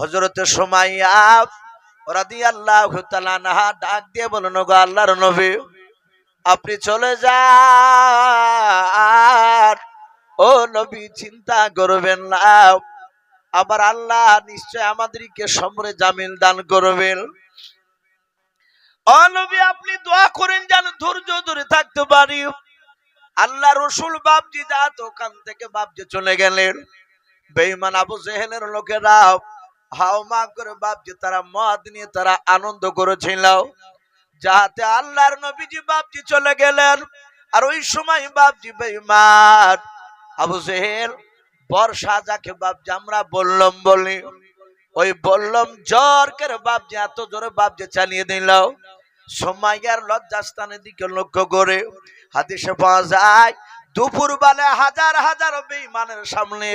হযরতে সুমাইয়া রাদিয়াল্লাহু তাআলা আনহা ডাক দিয়ে বলেন, গো আল্লাহর নবী, আপনি চলে যান। ও নবী, চিন্তা করবেন না, আবার আল্লাহ নিশ্চয় আমাদেরকে সমরে জামিল দান করবেন। ও নবী, আপনি দোয়া করেন যেন ধৈর্য ধরে থাকতে পারি। আল্লাহ রসুল বাপজি জাত ওখান থেকে বাপজি চলে গেলেন। বেঈমান আবু জেহেলের লোকেরা হাওমা করে বাপজি তারা মদ নিয়ে তারা আনন্দ করেছিল, যাতে আল্লাহর নবীজি বাপজি চলে গেলেন। আর ওই সময় বাপজি বেঈমান আবু জেহেল বর্ষা যাকে বাপজি আমরা বললাম বলি, ওই বললাম জ্বর করে বাপজি এত জোরে বাপজি চালিয়ে দিল। সুমাইয়ার লজ্জাস্থানের দিকে লক্ষ্য করে হাদিসে পাওয়া যায়, দুপুর বেলা হাজার হাজার বেঈমানের সামনে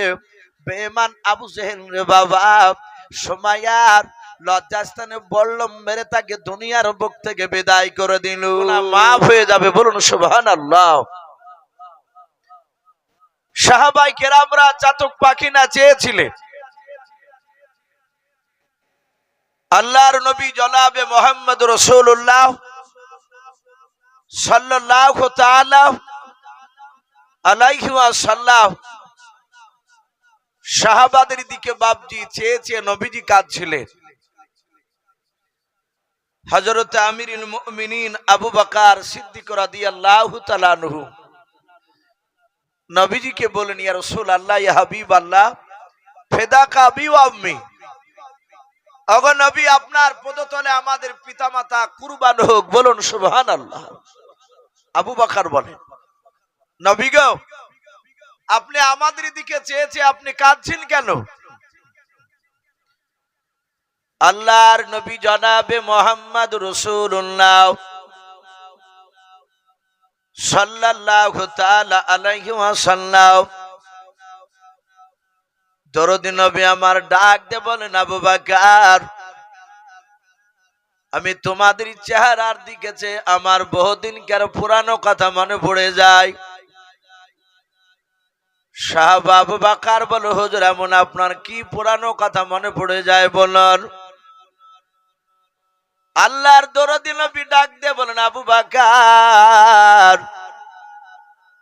বেঈমান আবু জেহেল রে বাবা সুমাইয়ার লজ্জাস্থানে বললাম মেরে তাকে দুনিয়ার বুক থেকে বিদায় করে দিল। মাফ হয়ে যাবে, বলুন সুবহানাল্লাহ। সাহাবায়ে কেরামরা চাতক পাখি না চেয়েছিলেন আল্লাহর নবী জনাবে মুহাম্মদ রাসূলুল্লাহ সাল্লাল্লাহু তাআলা আলাইহি ওয়াসাল্লাম সাহাবাদের দিকে বাপজি চেয়ে নবীজি কাঁদছিলেন। হযরত আমিরুল মুমিনিন আবু বকর সিদ্দিক রাদিয়াল্লাহু তাআলা আনহু নবীজিকে বলেন, ইয়া রাসূলুল্লাহ, ইয়া হাবিবাল্লাহ, ফিদাকা আবি ওয়া আম্মি, ওগো নবী, আপনার পদতলে আমাদের পিতামাতা কুরবান হোক, বলুন সুবহানাল্লাহ। আবু বকর বলেন, নবী গো, আপনি আমাদের দিকে চেয়ে আপনি কাঁদছেন কেন? আল্লাহর নবী জনাবে মুহাম্মদ রাসূলুল্লাহ সাল্লাল্লাহু তাআলা আলাইহি ওয়াসাল্লাম দরদি নবী আমার ডাক দিয়ে বলেন, আবু বকর, আমি তোমাদের চেহারার দিকে চেয়ে আমার বহুদিনকার পুরানো কথা মনে পড়ে যায়। সাহাবা আবু বকর বলে, হুজুর, এমন আপনার কি পুরানো কথা মনে পড়ে যায় বলুন। আল্লাহর দরদি নবী ডাক দিয়ে বলেন, আবু বকর,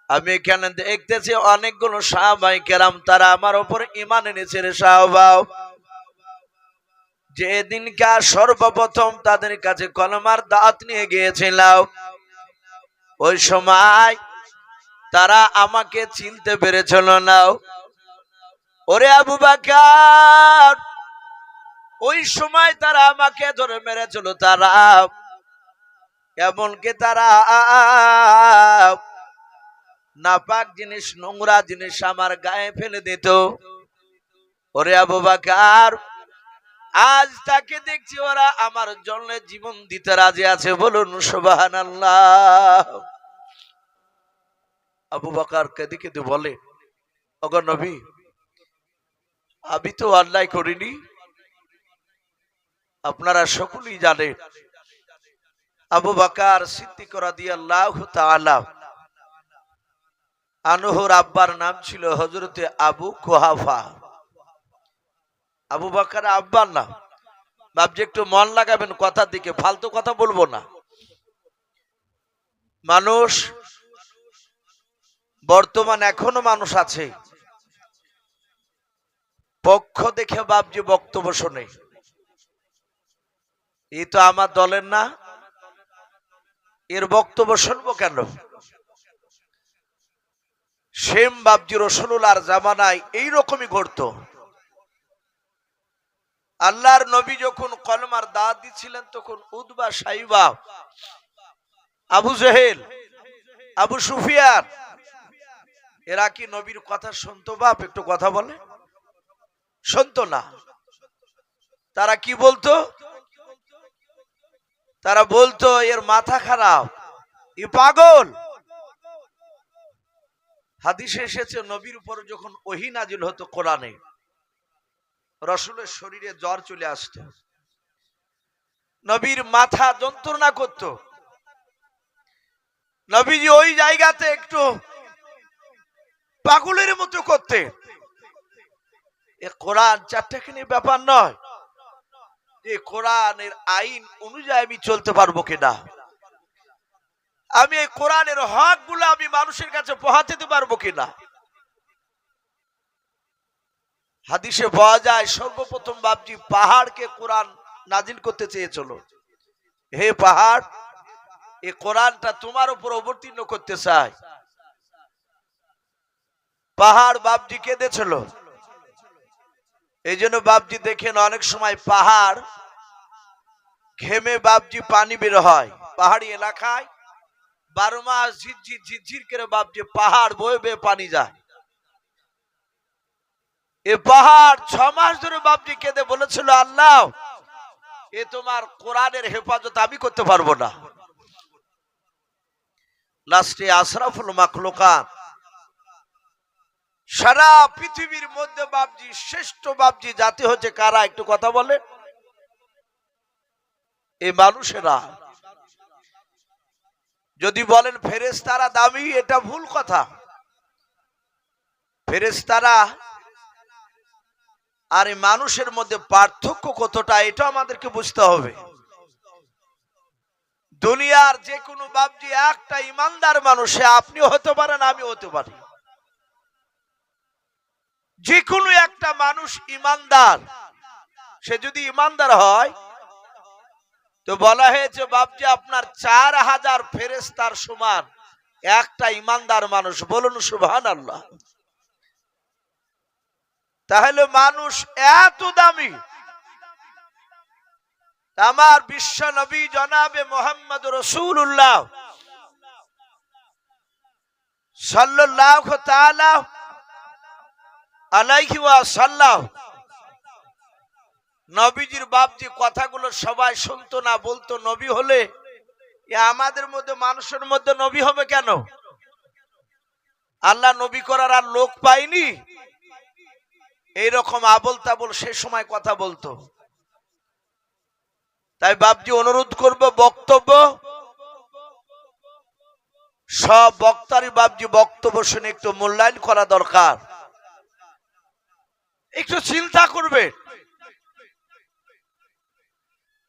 আমি এখানে দেখতেছি অনেকগুলো সাহাবায়ে কেরাম তারা আমার উপর ঈমান এনেছে রে সাহাবা। যে দিনকার সর্বপ্রথম তাদের কাছে কলমার দাওয়াত নিয়ে গিয়েছিলাম, ওই সময় তারা আমাকে চিনতে পেরেছিল না। ওরে আবু বকর, ওই সময় তারা আমাকে ধরে মেরেছিল। তারা এমনকি তারা নাপাক জিনিস, নোংরা জিনিস আমার গায়ে ফেলে দিত। ওরে আবু বকর, আজ তাকে দেখছি ওরা আমার জন্য জীবন দিতে রাজি আছে, বলুন সুবহানাল্লাহ। আবু বকর কেঁদে কেঁদে বলে, ওগো নবী, আমি তো অন্যায় করিনি, আপনারা সকলেই জানেন। আবু বকর সিদ্দিক রাদিয়াল্লাহু তাআলা আনহুর আব্বার নাম ছিল হযরতে আবু কুহাফা। আবু বকর আব্বার নাম। বাপজি একটু মন লাগাবেন কথার দিকে, ফালতু কথা বলবো না। মানুষ বর্তমান এখনো মানুষ আছে পক্ষ দেখে বাপজি বক্তব্য শোনে, এই তো আমার দলের না, এর বক্তব্য শুনবো কেন? সেম বাপজি রাসূলুল্লাহর জামানায় এইরকমই ঘটতো। আল্লাহর নবী যখন কলমার দাওয়াত দিচ্ছিলেন, তখন উতবা, সাইবা, আবু জেহেল, আবু সুফিয়ান এরা কি নবীর কথা শুনতো? বাপ একটু কথা বলে, শুনতো না। তারা কি বলতো? তারা বলতো এর মাথা খারাপ, এ পাগল। হাদিসে এসেছে নবীর উপর যখন ওহী নাজিল হতো কোরআনে, রাসূলের শরীরে জ্বর চলে আসতো, নবীর মাথা যন্ত্রণা করত। নবীজি ওই জায়গাতে একটু পাগলের মতো করতে। এ কোরআন চারটাখানি ব্যাপার নয়, এই কোরআনের আইন অনুযায়ী আমি চলতে পারবো কিনা, আমি এই কোরআনের হক গুলো আমি মানুষের কাছে পৌঁছে দিতে পারবো কিনা। হাদিসে পাওয়া যায় সর্বপ্রথম বাপজি পাহাড়কে কোরআন নাজিল করতে চেয়েছিল, হে পাহাড় এই কোরআনটা তোমার উপর অবতীর্ণ করতে চাই। পাহাড় বাপজি কেঁদেছিল। এই জন্য বাপজি দেখেন অনেক সময় পাহাড় ঘেমে বাপজি পানি বের হয়। পাহাড়ি এলাকায় 12 মাস ঝিরঝির ঝিরঝির করে বাপজি পাহাড় বয়ে বয়ে পানি যায়। এ পাহাড় 6 মাস ধরে বাপজি কেঁদে বলেছিল, আল্লাহ এ তোমার কোরআনের হেফাজত আমি করতে পারবো না। লাস্টে আশরাফুল মাখলুকাত, সারা পৃথিবীর মধ্যে বাপজি শ্রেষ্ঠ বাপজি জাতি হচ্ছে কারা, একটু কথা বলে? এই মানুষেরা। যদি বলেন ফেরেশতারা দামি, এটা ভুল কথা। ফেরেশতারা আর এই মানুষের মধ্যে পার্থক্য কতটা, এটা আমাদেরকে বুঝতে হবে। দুনিয়ার যে কোনো বাপজি একটা ইমানদার মানুষ, আপনিও হতে পারেন আমিও হতে পারি, যে কোনো একটা মানুষ ইমানদার, সে যদি ইমানদার হয় তো বলা হয়েছে বাপজি আপনার 4000 ফেরেশতার সমান একটা ইমানদার মানুষ। বলুন সুবহানাল্লাহ। তাহলে মানুষ এত দামি। আমার বিশ্ব নবী জনাবে মুহাম্মদ রাসূলুল্লাহ সাল্লাল্লাহু তাআলা আলাইহি ওয়াসাল্লাম, নবীজির বাপজি কথাগুলো সবাই শুনতো না, বলতো নবী হলে আমাদের মধ্যে মানুষের মধ্যে নবী হবে কেন? আল্লাহ নবী করার আর লোক পাইনি, এইরকম আবল তাবল সে সময় কথা বলতো। তাই বাপজি অনুরোধ করব, বক্তব্য সব বক্তারই বাপজি বক্তব্য শুনে একটু মূল্যায়ন করা দরকার। একটু চিন্তা করবে।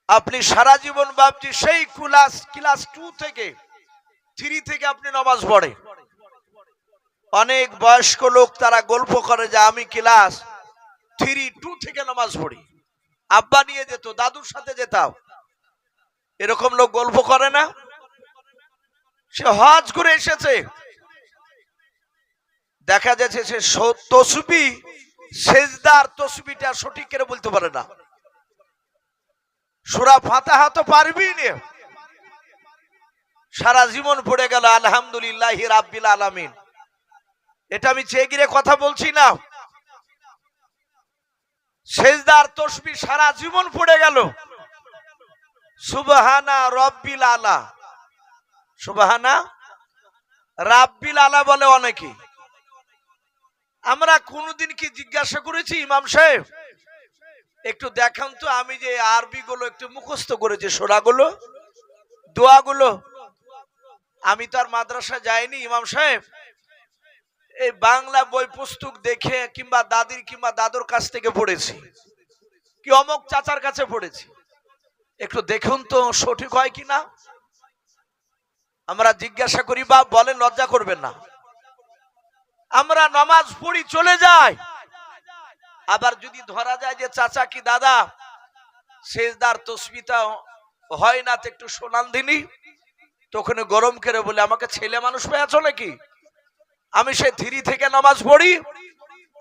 আপনি সারা জীবন বাপজি সেই ক্লাস 2 থেকে 3 থেকে আপনি নামাজ পড়ে। অনেক বয়স্ক লোক তারা গল্প করে যে আমি ক্লাস 3-2 থেকে নামাজ পড়ি, আব্বা নিয়ে যেত, দাদুর সাথে যেতাম। এরকম লোক গল্প করে না? সে হজ করে এসেছে, দেখা যাচ্ছে সে তসবিহ সেজদার তসবিহটা সঠিক করে বলতে পারে না, সূরা ফাতিহা তো পারবি না, সারা জীবন পড়ে গেল আলহামদুলিল্লাহি রাব্বিল আলামিন। এটা আমি চেয়ে গিয়ে কথা বলছি না, সেজদার তসবিহ সারা জীবন পড়ে গেল, সুবহানা রাব্বিল আলা, সুবহানা রাব্বিল আলা বলে অনেকে। আমরা কোনদিন কি জিজ্ঞাসা করেছি ইমাম সাহেব একটু দেখান তো, আমি যে আরবি গুলো একটু মুখস্থ করেছি, সূরাগুলো দোয়াগুলো, আমি তো আর মাদ্রাসা যাইনি ইমাম সাহেব, এই বাংলা বই পুস্তক দেখে কিংবা দাদির কিংবা দাদুর কাছ থেকে পড়েছি, কি অমুক চাচার কাছে পড়েছি, একটু দেখুন তো সঠিক হয় কিনা। আমরা জিজ্ঞাসা করি বা বলেন, লজ্জা করবেন না। আমরা নামাজ পড়ি চলে যাই, আবার যদি ধরা যায় যে চাচা কি দাদা সেজদার তসবিহটা হয় না তো একটু শোনান দিনি, তখন গরম করে বলে আমাকে ছেলে মানুষ পেয়ে চলে কি, আমি সে 3 থেকে নামাজ পড়ি,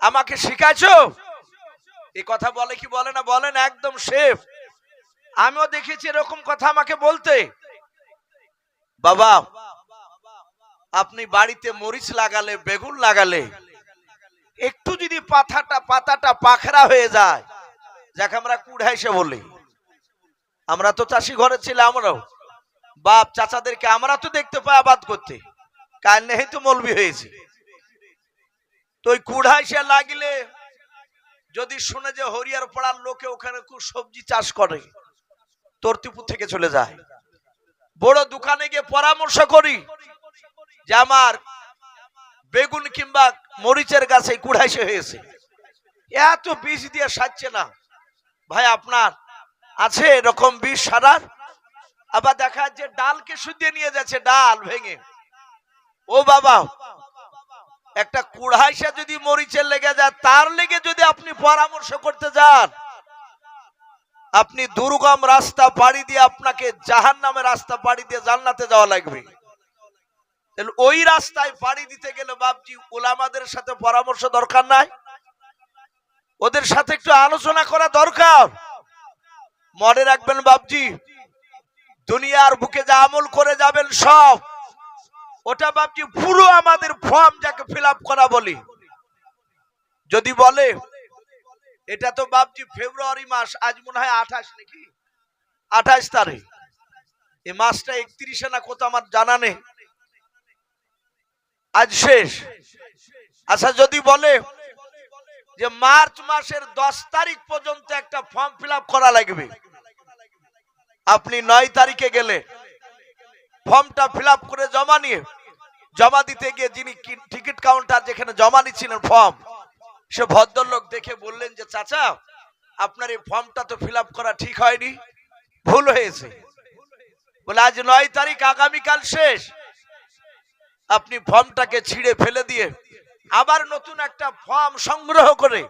আমাকে শিখাইছো? এই কথা বলে কি বলে না? বলেন একদম সেফ। আমিও দেখেছি এরকম কথা আমাকে বলতে। বাবা আপনি বাড়িতে মরিচ লাগালে, বেগুন লাগালে, একটু যদি পাতাটা পাখরা হয়ে যায়, যাকে আমরা কুড়াইছে বলি, আমরা তো চাষি ঘরে ছিলাম, আমরাও বাপ চাচাদেরকে আমরা তো দেখতে পাই আবাদ করতে, কাল নেই তো মলবি হয়েছে, তো ওই কুড়াইছে লাগিলে যদি শুনে যে হরিয়ার পাড়ার লোকে ওখানে খুব সবজি চাষ করে, তর্তিপুর থেকে চলে যায়। বড় দোকানে গিয়ে পরামর্শ করি যে আমার বেগুন কিংবা মরিচের গাছে কুড়াইছে হয়েছে, এত বীজ দিয়ে সাজছে না, ভাই আপনার আছে এরকম বিষ সারার? আবার দেখা যাচ্ছে ডালকে শুধিয়ে নিয়ে যাচ্ছে, ডাল ভেঙে। ও বাবা, একটা কুড়াইশা যদি মরিচের লেগে যায়, তার লেগে যদি আপনি পরামর্শ করতে যান, আপনি দুর্গম রাস্তা পাড়ি দিয়ে আপনাকে জাহান্নামের রাস্তা পাড়ি দিয়ে জান্নাতে যাওয়া লাগবে। ওই রাস্তায় পাড়ি দিতে গেলে বাপজি উলামাদের সাথে পরামর্শ দরকার নাই? ওদের সাথে একটু আলোচনা করা দরকার। মনে রাখবেন বাপজি, দুনিয়ার বুকে যা আমল করে যাবেন সব, ওটা বাপজি পুরো আমাদের ফর্ম, যাকে ফিল আপ করা বলি। যদি বলে এটা তো বাপজি ফেব্রুয়ারি মাস, আজ মনে হয় 28 নাকি 28 তারিখ, এই মাসটা 31 না কত আমার জানা নেই, আজ শেষ। আচ্ছা যদি বলে যে মার্চ মাসের 10 তারিখ পর্যন্ত একটা ফর্ম ফিল আপ করা লাগবে, আপনি 9 তারিখে গেলে ফর্মটা ফিল আপ করে জমা দিতে গিয়ে যিনি টিকিট কাউন্টার যেখানে জমা নিচ্ছিলেন ফর্ম, সে ভদ্রলোক দেখে বললেন যে চাচা, আপনার এই ফর্মটা তো ফিল আপ করা ঠিক হয়নি, ভুল হয়েছে। বলে আজ 9 তারিখ, আগামীকাল শেষ। আপনি ফর্মটাকে ছিঁড়ে ফেলে দিয়ে আবার নতুন একটা ফর্ম সংগ্রহ করে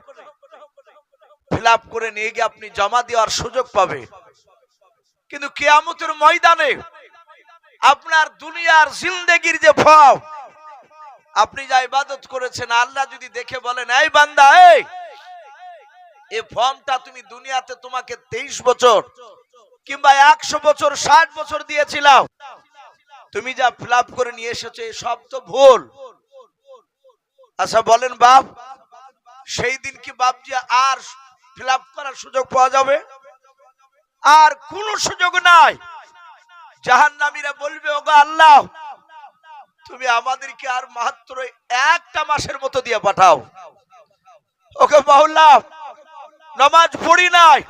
ফিল আপ করে নিয়ে গিয়ে আপনি জমা দেওয়ার সুযোগ পাবে। কিন্তু কিয়ামতের ময়দানে আপনার দুনিয়ার জিন্দেগির যে ফর্ম, আপনি যা ইবাদত করেছেন, আল্লাহ যদি দেখে বলেন এই বান্দা, এই ফর্মটা তুমি দুনিয়াতে তোমাকে 23 বছর কিংবা 100 বছর 60 বছর দিয়েছিলাম, তুমি যা ফিল আপ করে নিয়ে এসেছো সব তো ভুল। আচ্ছা বলেন বাপ, সেই দিন কি বাপজি আর ফিল আপ করার সুযোগ পাওয়া যাবে? আর কোন সুযোগ নাই। জাহান্নামীরা বলবে, ওগো আল্লাহ, তুমি আমাদেরকে আর মাত্র একটা মাসের মতো দিয়ে পাঠাও। ওকে বাহুল্লাহ, নামাজ পড়ি নাই,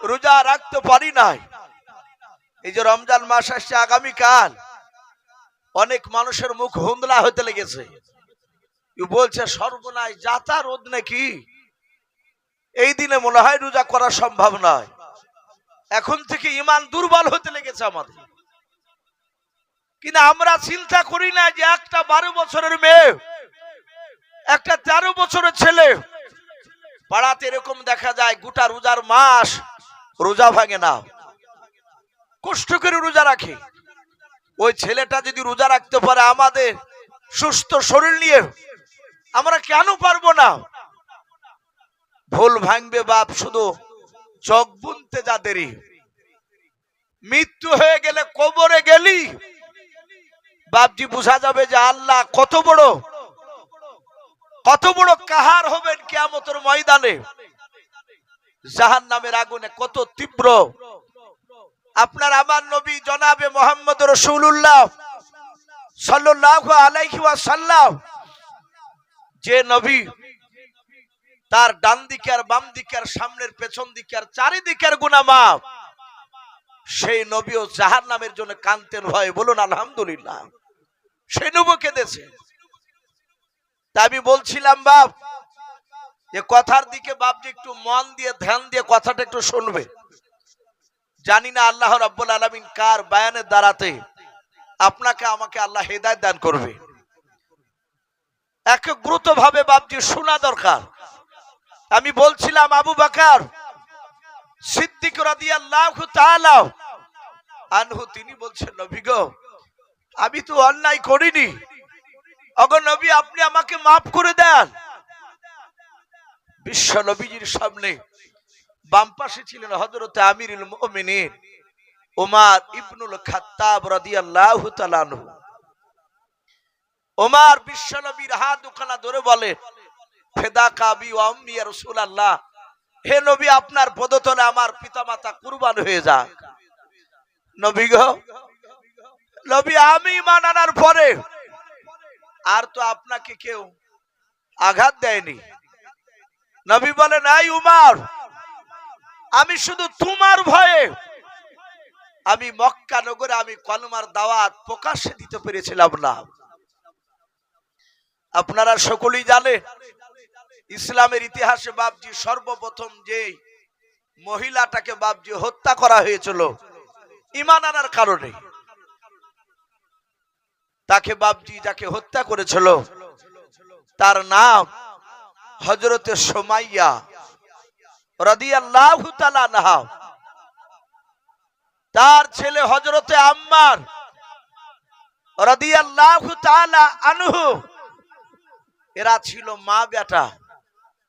রোজা রাখতে পারি নাই। এই যে রমজান মাস আসছে আগামীকাল, অনেক মানুষের মুখ হুন্দলা হতে লেগেছে, বলছে সর্বনাশ, যাতা রোদ নাকি, এই দিনে মনে হয় রোজা করা সম্ভব নয়। এখন থেকে ইমান দুর্বল হতে লেগেছে আমাদের। কিন্তু আমরা চিন্তা করি না যে একটা 12 বছরের মেয়ে, একটা 13 বছরের ছেলে, পাড়াতে এরকম দেখা যায় গোটা রোজার মাস রোজা ভাঙে না, কষ্ট করে রোজা রাখে। ওই ছেলেটা যদি রোজা রাখতে পারে আমাদের সুস্থ শরীর নিয়ে, আমরা কেন পারবো না? ভুল ভাঙবে বাপ শুধু চোখ বুনতে যা দেরি। মৃত্যু হয়ে গেলে কবরে গেলি বাপজি বোঝা যাবে যে আল্লাহ কত বড় কাহার হবেন কিয়ামতের ময়দানে। জাহান্নামের আগুনে কত তীব্র। আপনার আমার নবী জনাবে মুহাম্মদ রাসূলুল্লাহ সাল্লাল্লাহু আলাইহি ওয়াসাল্লাম, যে নবী তার ডান দিকে আর বাম দিকে আর সামনের পেছন দিকে আর চারিদিকের গুনাহ মাফ, সেই নবীও জাহান্নামের জন্য কাঁদতেন ভয়। বলুন আলহামদুলিল্লাহ। সেই নবী কেঁদেছে। তা আমি বলছিলাম বাপ, যে কথার দিকে বাপজি একটু মন দিয়ে ধ্যান দিয়ে কথাটা একটু শুনবে। জানি না আল্লাহ রাব্বুল আলামিন কার বায়ানের দ্বারাতে আপনাকে আমাকে আল্লাহ হেদায়েত দান করবে। একগ্রত ভাবে বাপজি শোনা দরকার। আমি বলছিলাম আবু বকর সিদ্দিক রাদিয়াল্লাহু তাআলা আনহু, তিনি বলছেন নবী গো, আমি তো অন্যায় করিনি, ওগো নবী আপনি আমাকে মাফ করে দেন। বিশ্ব নবীজির সামনে বাম পাশে ছিলেন হযরত আমিরুল মুমিনিন ওমর ইবনুল খাত্তাব রাদিয়াল্লাহু তাআলা আনহু। ওমর বিশ্ব নবীর হাত দুখানা ধরে বলে, ফিদাকা বি ওয়া উম্মি ইয়া রাসূলুল্লাহ, হে নবী আপনার পদতলে আমার পিতামাতা কুরবান হয়ে যাক। নবী গো, নবী আমি ঈমান আনার পরে আর তো আপনাকে কেউ আঘাত দেয়নি। নবী বলেন, এই উমর, আমি শুধু তোমার ভয়ে আমি মক্কা নগরে আমি কলমার দাওয়াত প্রকাশ্যে দিতে পেরেছিলাম না। আপনারা সকলেই জানেন ইসলামের ইতিহাসে বাপজি সর্বপ্রথম যে মহিলাটাকে বাপজি হত্যা করা হয়েছিল ঈমান আনার কারণে। তাকে বাপজি যাকে হত্যা করেছিল তার নাম হযরতে সুমাইয়া রাদিয়াল্লাহু তাআলা আনহা। তার ছেলে হযরতে আম্মার রাদিয়াল্লাহু তাআলা আনহু। এরা ছিল মা বেটা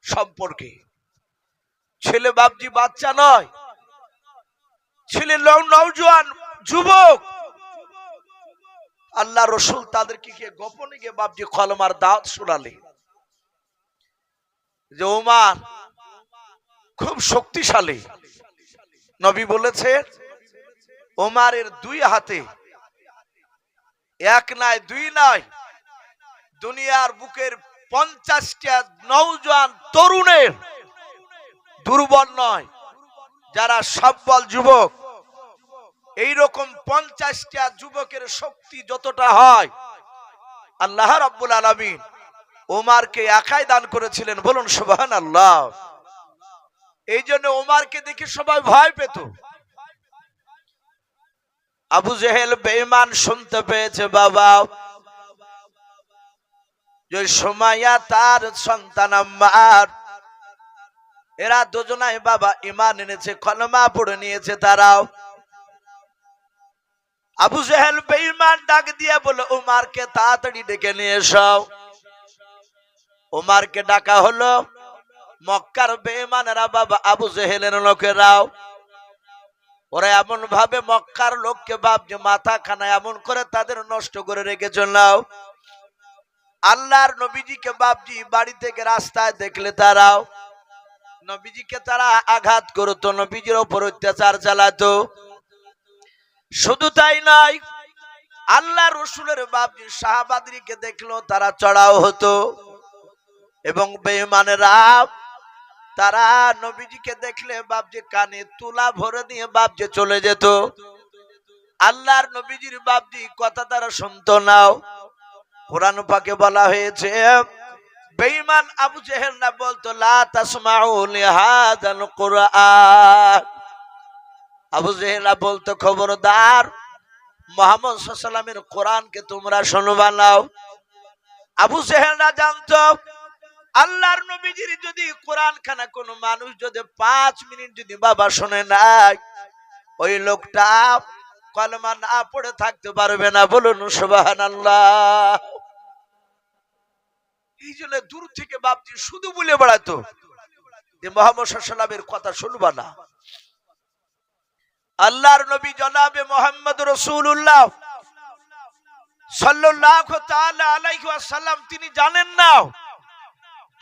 সম্পর্কে। ছেলে বাপজি বাচ্চা নয়, ছেলে নওজোয়ান যুবক। আল্লাহ রসুল তাদেরকে গিয়ে গোপনে গিয়ে বাপজি কলমার দাওয়াত শোনালেন যে ওমর খুব শক্তিশালী। নবী বলেছেন ওমরের দুই হাতে এক নয় দুই নয়, দুনিয়ার বুকের 50টা নওজোয়ান তরুণের দুর্বল নয়, যারা সবল যুবক, এইরকম 50টা যুবকের শক্তি যতটা হয় আল্লাহ রাব্বুল আলামিন ওমরকে একাই দান করেছিলেন। বলুন সুবহানাল্লাহ। এই জন্য ওমরকে দেখে সবাই ভয় পেত। আবু জেহেল বেঈমান শুনতে পেয়েছে বাবা যে সুমাইয়া তার সন্তান আম্মার, এরা দুজনাই বাবা ঈমান এনেছে, কলমা পড়ে নিয়েছে। তারাও আবু জেহেল বেঈমান ডাক দিয়ে বলে ওমরকে তাড়াতাড়ি ডেকে নিয়ে এসো। ওমরকে ডাকা হলো। মক্কার বেঈমানেরা বাবা আবু জেহেলের লোকেরাও, ওরা এমন ভাবে মক্কার লোককে বাপজি মাথা খানা এমন করে তাদের নষ্ট করে রেখেছিল। আল্লাহর নবীজিকে বাপজি বাড়ি থেকে রাস্তায় দেখলে তারাও নবীজিকে তারা আঘাত করতো, নবীজির উপর অত্যাচার চালাতো। শুধু তাই নয়, আল্লাহ রসুলের বাপজি সাহাবাদেরকে দেখলো তারা চড়াও হতো। এবং বেঈমানেরা তারা নবীজিকে দেখলে বাপজি কানে তুলা ভরে দিয়ে বাপজি চলে যেত। আল্লাহর নবীজির বাপজি কথা তারা শুনতো না। কোরআন পাকে বলা হয়েছে বেঈমান আবু জেহেল না বলতো লা তাসমাউ লিহাযাল কুরআন। আবু জেহেল বলতো খবরদার মুহাম্মদ সাল্লাল্লাহু আলাইহি ওয়াসাল্লামের কোরআনকে তোমরা শুনবা না। আবু জেহেল জানতো আল্লাহর নবীজির যদি কোরআন খানা কোনো মানুষ যদি 5 মিনিট যদি বাবা শুনে নাই, ওই লোকটা কলমা না পড়ে থাকতে পারবে না। বলুন সুবহানাল্লাহ। এই জন্য দূর থেকে বাপজি শুধু বলে বেড়াতো যে মুহাম্মদ সাল্লাল্লাহু আলাইহি ওয়াসাল্লামের কথা শুনবা না। আল্লাহর নবী জনাবে মুহাম্মদ রাসূলুল্লাহ সাল্লাল্লাহু তাআলা আলাইহি ওয়াসাল্লাম তিনি জানেন না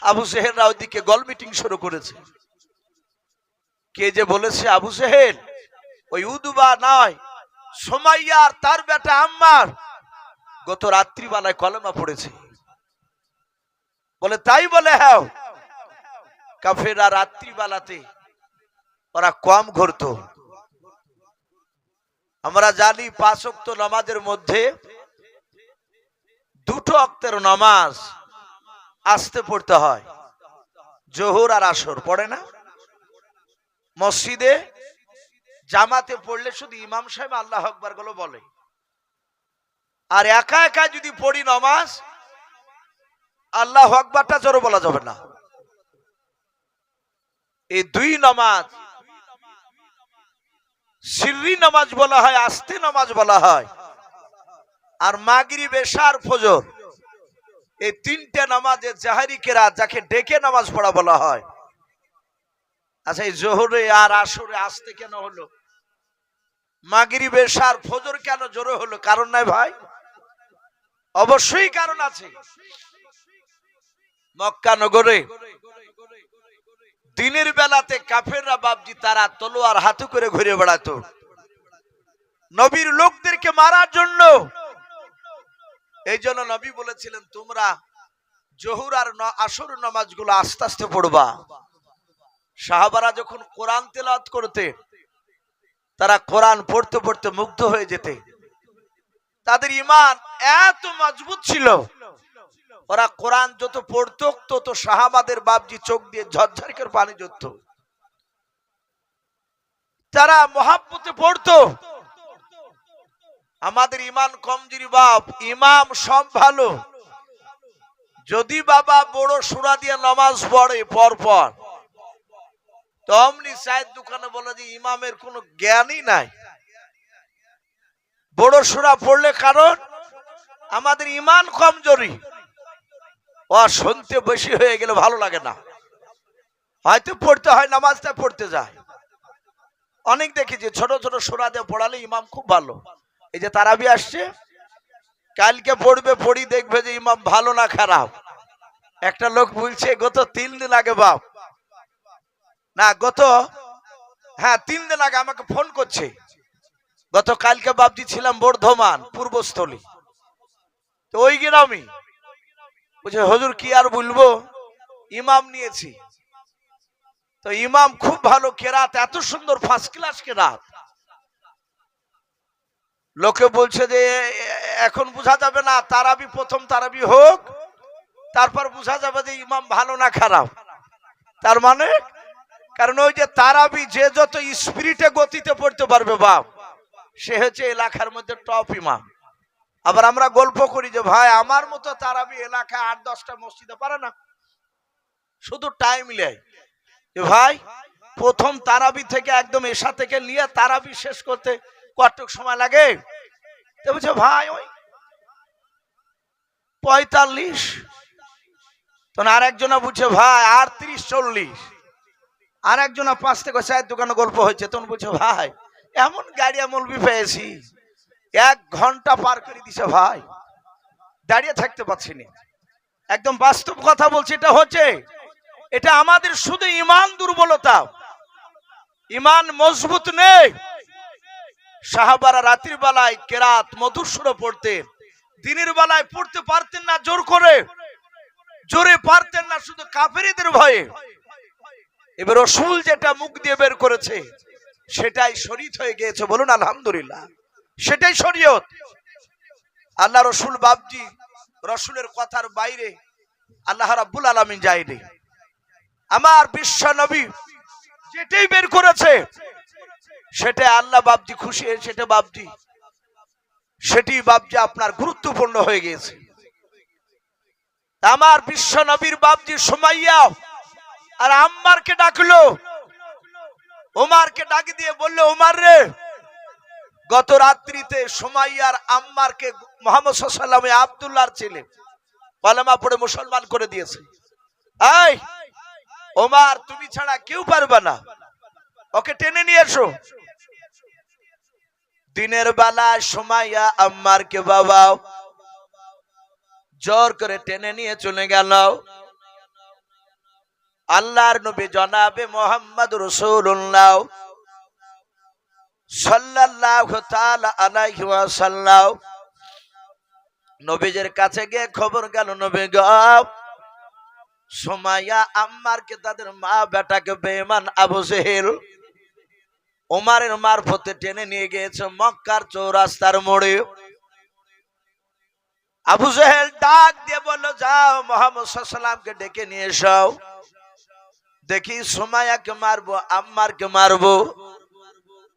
আবু জেহেলরা ওইদিকে গোল মিটিং শুরু করেছে। কে যে বলেছে আবু জেহেল ওই উদবা নয়, সুমাইয়া আর তার বেটা আম্মার গত রাত্রি বেলায় কলমা পড়েছে। বলে তাই বলে হ্যাঁ। কাফেররা রাত্রি বেলাতে ওরা কম ঘুরতো। আমরা জানি 5 ওয়াক্ত নামাজের মধ্যে 2 ওয়াক্তের নামাজ আস্তে পড়তে হয়, জোহর আর আসর পড়ে না। মসজিদে জামাতে পড়লে শুধু ইমাম সাহেব আল্লাহু আকবার গুলো বলে, আর একা একা যদি পড়ি নামাজ আল্লাহু আকবারটা জোরে বলা যাবে না। এই 2 নামাজ সিররি নামাজ বলা হয়, আস্তে নামাজ বলা হয়। আর মাগরিব এশা আর ফজর এই 3টে নামাজে জাহরি কেরাত যাকে ডেকে নামাজ পড়া বলা হয়। আচ্ছা এই জোহরে আর আসরে আস্তে কেন হলো, মাগরিব এশা আর ফজর কেন জোরে হলো? কারণ নাই ভাই, অবশ্যই কারণ আছে। মক্কা নগরে দিনের বেলাতে কাফেররা বাপজি তারা তলোয়ার হাতে করে ঘুরে বেড়াতো নবীর লোকদেরকে মারার জন্য। এই জন্য নবী বলেছিলেন তোমরা জোহর আর আসর নামাজগুলো আস্তে আস্তে পড়বা। সাহাবারা যখন কোরআন তেলাওয়াত করতে তারা কোরআন পড়তে পড়তে মুগ্ধ হয়ে যেতে। তাদের ঈমান এত মজবুত ছিল, ওরা কোরআন যত পড়তো তত সাহাবাদের বাপজি চোখ দিয়ে ঝরঝর করে পানি ঝরতো। যারা মহাব্বতে পড়তো, আমাদের ইমান কমজোরি বাপ, ইমাম সব ভালো, যদি বাবা বড় সূরা দিয়ে নামাজ পড়ে পর পর, তো অমনি চায়ের দোকানে বলে যে ইমামের কোনো জ্ঞানই নাই। বড় সূরা পড়লে কারণ আমাদের ইমান কমজোরি, ও শুনতে বেশি হয়ে গেলে ভালো লাগে না, হয়তো পড়তে হয়, নামাজটা পড়তে যায়। অনেক দেখেছি ছোট ছোট সূরা দিয়ে পড়ালে ইমাম খুব ভালো। এই যে তারাবি আসছে, কালকে পড়বে, পড়ি দেখবে যে ইমাম ভালো না খারাপ। একটা লোক বলছে গত 3 দিন আগে বাপ, না গত 3 দিন আগে আমাকে ফোন করছে, গত কালকে বাপজি ছিলাম বর্ধমান পূর্বস্থলী, তো ওই গ্রামে বলছে হুজুর কি আর বলবো, ইমাম নিয়েছি, তো ইমাম খুব ভালো কেরাত, এত সুন্দর ফার্স্ট ক্লাস কেরাত। লোকে বলছে যে এখন বোঝা যাবে না, তারাবি প্রথম তারাবি হোক, তারপর বোঝা যাবে যে ইমাম ভালো না খারাপ। তার মানে কারণ ওই যে তারাবি যে যত স্পিরিটে গতিতে পড়তে পারবে বাপ, সে হচ্ছে এলাকার মধ্যে টপ ইমাম। আবার আমরা গল্প করি যে ভাই আমার মতো তারাবি এলাকায় 8-10টা মসজিদে পারে না, শুধু টাইম নেয়। যে ভাই প্রথম তারাবি থেকে একদম এশা থেকে নিয়ে তারাবি শেষ করতে কতটুক সময় লাগে? তো বলছে ভাই ওই 45। তখন আর একজনা বুঝছে ভাই আর 30-40। আর একজনা 5 থেকে 4 দোকানে গল্প হয়েছে, তখন বলছে ভাই এমন গাড়িয়া মলবি পেয়েছি 1 ঘন্টা পার করে দিছে ভাই, দাঁড়িয়ে থাকতে পারছি না। একদম বাস্তব কথা বলছি, এটা হচ্ছে, এটা আমাদের শুধু ইমান দুর্বলতা, ইমান মজবুত নেই। সাহাবারা রাতের বেলায় কেরাত মধুর সুরে পড়তেন, দিনের বেলায় পড়তে পারতেন না, জোর করে জোরে পারতেন না, শুধু কাফেরদের ভয়ে। এবার রাসূল যেটা মুখ দিয়ে বের করেছে সেটাই শরীয়ত হয়ে গিয়েছে, বলুন আলহামদুলিল্লাহ, সেটাই শরীয়ত। আল্লাহ রাসূল বাপজি রাসূলের কথার বাইরে আল্লাহ রাব্বুল আলামিন যায়নি। আমার বিশ্ব নবী যেটাই বের করেছে সেটা আল্লাহ বাপজি খুশি, সেটা বাপজি, সেটি বাপজি আপনার গুরুত্বপূর্ণ হয়ে গিয়েছে। আমার বিশ্ব নবীর বাপজি সুমাইয়া আর আম্মারকে ডাকলো, ওমরকে ডাক দিয়ে বললো ওমর রে, গত রাত্রিতে সুমাইয়ার আম্মারকে মুহাম্মদ সাল্লাল্লাহু আলাইহি ওয়াসাল্লাম আব্দুল্লাহর ছেলে কলেমা পড়ে মুসলমান করে দিয়েছে। এই ওমর তুমি ছাড়া কেউ পারবে না, ওকে টেনে নিয়ে এসো। দিনের বেলা সুমাইয়া আম্মারকে বাবা জোর করে টেনে নিয়ে চলে গেল। আল্লাহর নবী জনাবে মুহাম্মদ রাসূলুল্লাহ সাল্লাল্লাহু তাআলা আলাইহি ওয়াসাল্লাম নবীজির কাছে গিয়ে খবর গেল, নবী গো সুমাইয়া আম্মারকে তাদের মা বেটাকে বেঈমান আবু জেহেল ওমরের মারফতে টেনে নিয়ে গিয়েছে মক্কার চৌরাস্তার মোড়ে। আবু জেহেল ডাক দিয়ে বলল যাও মুহাম্মদ সাল্লাল্লাহু আলাইহি ওয়াসাল্লামকে ডেকে নিয়ে এসো, দেখি সুমাইয়াকে মারবো আম্মারকে মারবো,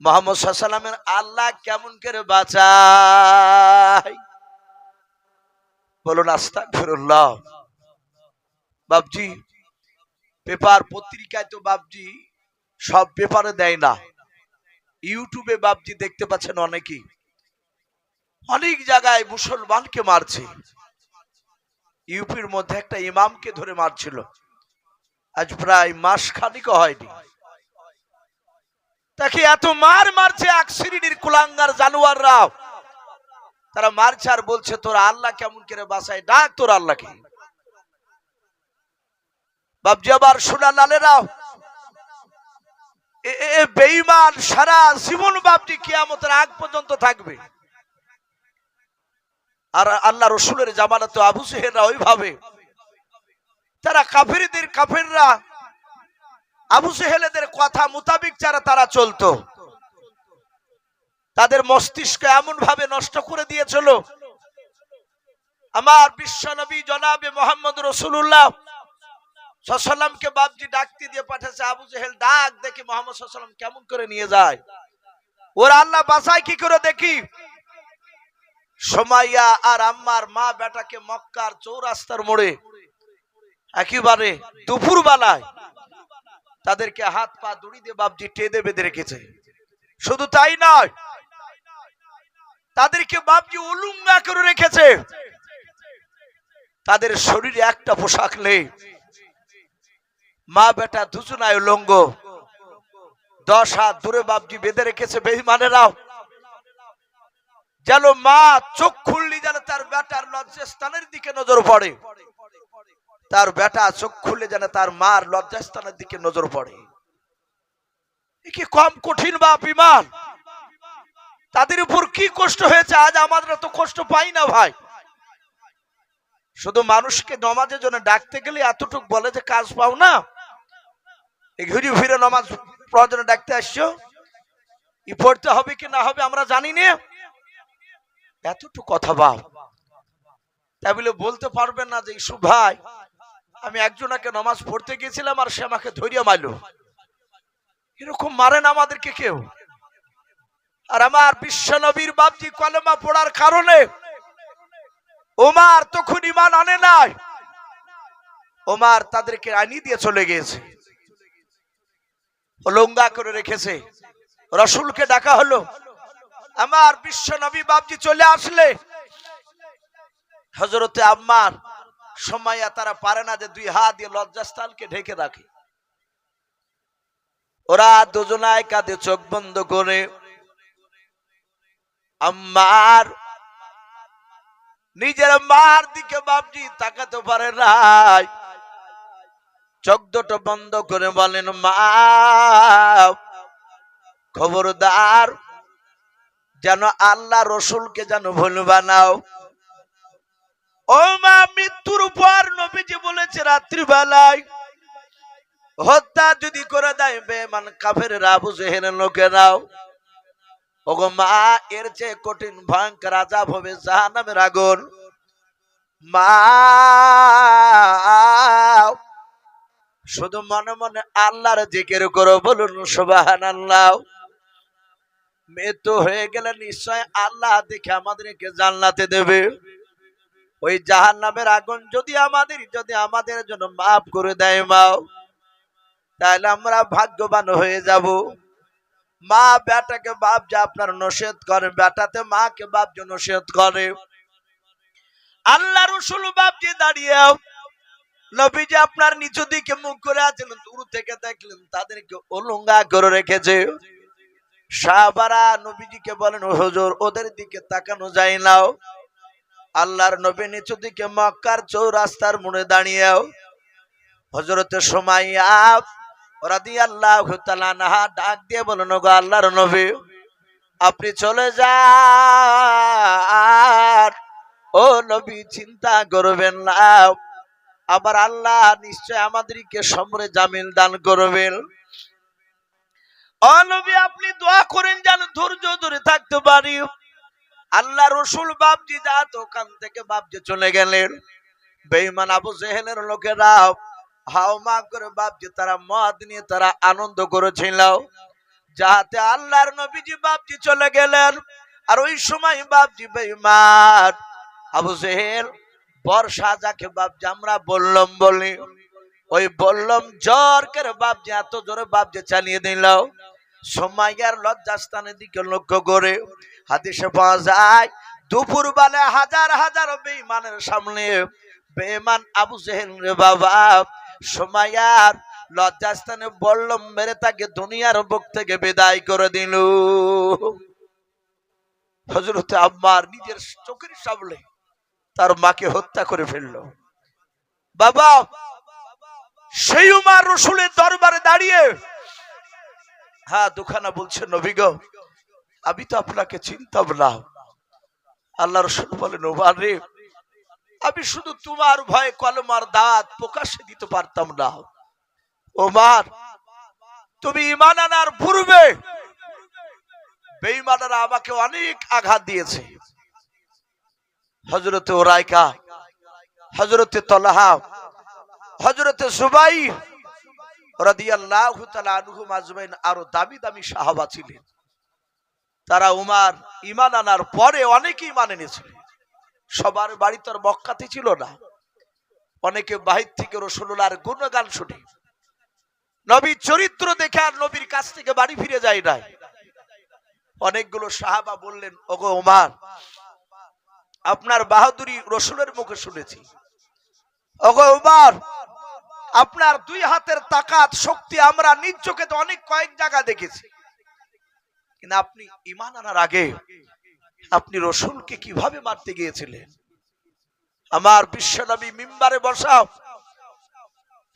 মুহাম্মদ সাল্লাল্লাহু আলাইহি ওয়াসাল্লামের আল্লাহ কেমন করে বাঁচায়। বলুন আস্তাগফিরুল্লাহ। বাপজি পেপার পত্রিকায় তো বাপজি সব পেপারে দেয় না, ইউটিউবে বাপজি দেখতে পাচ্ছেন অনেকেই, অনেক জায়গায় মুসলমানকে মারছে। ইউপির মধ্যে একটা ইমামকে ধরে মারছিল, আজ প্রায় মাস খানিক হয়নি, তাকে এত মারছে এক শ্রেণীর কুলাঙ্গার জানোয়াররা, তারা মারছে আর বলছে তোর আল্লাহ কেমন করে বাঁচায়, ডাক তোর আল্লাহকে। বাপজি আবার সোনা লালেরাও বেঈমান সারা জীবন বাপজি কিয়ামতের আগ পর্যন্ত থাকবে। আর আল্লাহ রাসূলের জামানাতে আবু জেহেলরা ওইভাবে, তারা কাফেররা আবু জেহেলদের কথা মোতাবেক যারা তারা চলতো, তাদের মস্তিষ্ক এমন ভাবে নষ্ট করে দিয়েছিল। আমার বিশ্ব নবী জনাবে মুহাম্মদ রাসূলুল্লাহ সাল্লামকে বাপজি ডাকতে দিয়ে পাঠাচ্ছে। আবু জেহেল ডাক দেখি মোহাম্মদ সাল্লাম কেমন করে নিয়ে যায়, ওর আল্লাহ বাঁচায় কি করে দেখি। সুমাইয়া আর আম্মার মা বেটাকে মক্কার চৌরাস্তার মোড়ে একেবারে দুপুর বেলায় তাদেরকে হাত পা দড়ি দিয়ে বাপজি টেঁদে বেঁধে রেখেছে। শুধু তাই নয়, তাদেরকে বাপজি উলুঙ্গা করে রেখেছে। তাদের শরীরে একটা পোশাক নেই, মা বেটা দুজনায় উলঙ্গ, 10 হাত দূরে বাপজি বেঁধে রেখেছে। বেঈমানেরাও যেন মা চোখ খুললি যেন তার বেটার লজ্জাস্থানের দিকে নজর পড়ে, তার বেটা চোখ খুললে যেন তার মার লজ্জাস্থানের দিকে নজর পড়ে। এ কি কম কঠিন বাপ ইমান? তাদের উপর কি কষ্ট হয়েছে, আজ আমাদের তো কষ্ট পাই না ভাই। শুধু মানুষকে নামাজের জন্য ডাকতে গেলে এতটুক বলে যে কাজ পাও না, ঘুরে ফিরে নামাজ পড়ার জন্য ডাকতে আসছো, ই পড়তে হবে কি না হবে আমরা জানি না, এতটুকু কথা বাপ। তাই বলে বলতে পারবেন না যে ইসু ভাই আমি একজনকে নামাজ পড়তে গেছিলাম আর সে আমাকে ধৈর্য মারলো। এরকম মারেন আমাদেরকে কেউ? আর আমার বিশ্ব নবীর বাপজি কলেমা পড়ার কারণে ওমর তখন ঈমান আনে নাই, ওমর তাদেরকে আনি দিয়ে চলে গিয়েছে, উলঙ্গা করে রেখেছে। রাসূলকে ডাকা হলো, আমার বিশ্ব নবী বাপজি চলে আসলে হযরতে আম্মার সুমাইয়া তারা পারে না যে 2 হাত দিয়ে লজ্জাস্থানকে ঢেকে রাখে। ওরা দুজনায় কাঁধে চোখ বন্ধ করে। আম্মার নিজের মার দিকে বাপজি তাকাতে পারে নাই, চোখ দুটো বন্ধ করে বলেন মা খবরদার যেন আল্লাহ রসুলকে যেন ভুলবা নাও। ও মা মৃত্যুর পর নবীজি বলেছে রাত্রিবেলায় হত্যা যদি করে দেয় বেঈমান কাফেররা আবু জেহেলের লোকেরাও, ওগো মা এর চেয়ে কঠিন ভয়ঙ্কর আযাব হবে জাহান্নামের আগুন। মা শুধু মনে মনে আল্লাহর জিকির করো, বলুন সুবহানাল্লাহ। মৃত্যু হয়ে গেলে নিশ্চয় আল্লাহ দেখে আমাদেরকে জান্নাতে দেবে। ওই জাহান্নামের আগুন যদি আমাদের জন্য মাফ করে দেয় মা, তাহলে আমরা ভাগ্যবান হয়ে যাব। মা বেটাকে বাপ যে আপনার নসিহত করে, বেটাতে মাকে বাপ যে নসিহত করে। আল্লাহ রাসূল বাপ যে দাঁড়িয়ে নবীজি আপনার নিচু দিকে মুখ করে আছেন, দূর থেকে দেখলেন তাদেরকে উলঙ্গা করে রেখেছে। সাহাবারা নবীজিকে বলেন হুজুর ওদের দিকে তাকানো যায় না। আল্লাহর নবী নিচু দিকে মক্কার চৌরাস্তার মোড়ে দাঁড়িয়ে হযরতে সুমাইয়া রাদিয়াল্লাহু তাআলা আনহা ডাক দিয়ে বলেন গো আল্লাহর নবী আপনি চলে যান, ও নবী চিন্তা করবেন না, আবার আল্লাহ নিশ্চয় আমাদেরকে সমরে জামিন দান করবেন। ও নবী আপনি দোয়া করেন যেন ধৈর্য ধরে থাকতে পারি। আল্লাহ রসুল বাপজি যাত ওখান থেকে বাপজি চলে গেলেন। বেঈমান আবু জেহেলের লোকেরা হাওমা করে বাপজি তারা মদ নিয়ে তারা আনন্দ করেছিল, যাতে আল্লাহর নবীজি বাপজি চলে গেলেন। আর ওই সময় বাপজি বেঈমান আবু জেহেল বর্ষা যাকে বাপজি আমরা বললাম বলি, ওই বললাম জ্বর করে বাপজি এত জোরে বাপজি চালিয়ে দিল। সুমাইয়ার লজ্জাস্থানের দিকে লক্ষ্য করে হাদিসে পাওয়া যায় দুপুর বেলা হাজার হাজার বেঈমানের সামনে বেঈমান আবু জেহেল রে বাবা সুমাইয়ার লজ্জাস্থানে বললাম মেরে তাকে দুনিয়ার বুক থেকে বিদায় করে দিল। হযরতে আম্মার নিজের চোখের সামনে তার মাকে হত্যা করে ফেললো। বাবা সেই উমর রাসূলের দরবারে দাঁড়িয়ে হ্যাঁ দুখানা বলছে নবী গো আমি তো আপনাকে চিনতাম না। আল্লাহ রাসূল বলেন ওমর রে আমি শুধু তোমার ভয়ে কলমার দাঁত প্রকাশে দিতে পারতাম না। ওমর তুমি ঈমান আনার পূর্বে বেঈমানরা আমাকে অনেক আঘাত দিয়েছে। হযরতে উরাইকা, হযরতে তালহা, হযরতে জুবাইর রাদিয়াল্লাহু তাআলা আনহুম আজমাইন আরো দামি দামি সাহাবা ছিলেন। তারা উমার ঈমান আনার পরে অনেকে ঈমান এনেছিল। সবার বাড়ি তো আর মক্কাতে ছিল না। অনেকে বাহির থেকে রাসূলুল্লাহর গুণগান শুনে, নবীর চরিত্র দেখে আর নবীর কাছ থেকে বাড়ি ফিরে যায় নাই। অনেকগুলো সাহাবা বললেন, ওগো উমার, আপনার বাহাদুরি রাসূলের মুখে শুনেছি। ওগো উমার, আপনার দুই হাতের তাকাত শক্তি আমরা নিজ চোখে তো অনেক কয়েক জায়গা দেখেছি, কিন্তু আপনি ঈমান আনার আগে আপনি রাসূলকে কিভাবে মারতে গিয়েছিলেন? আমার বিশ্বনবী মিম্বারে বসা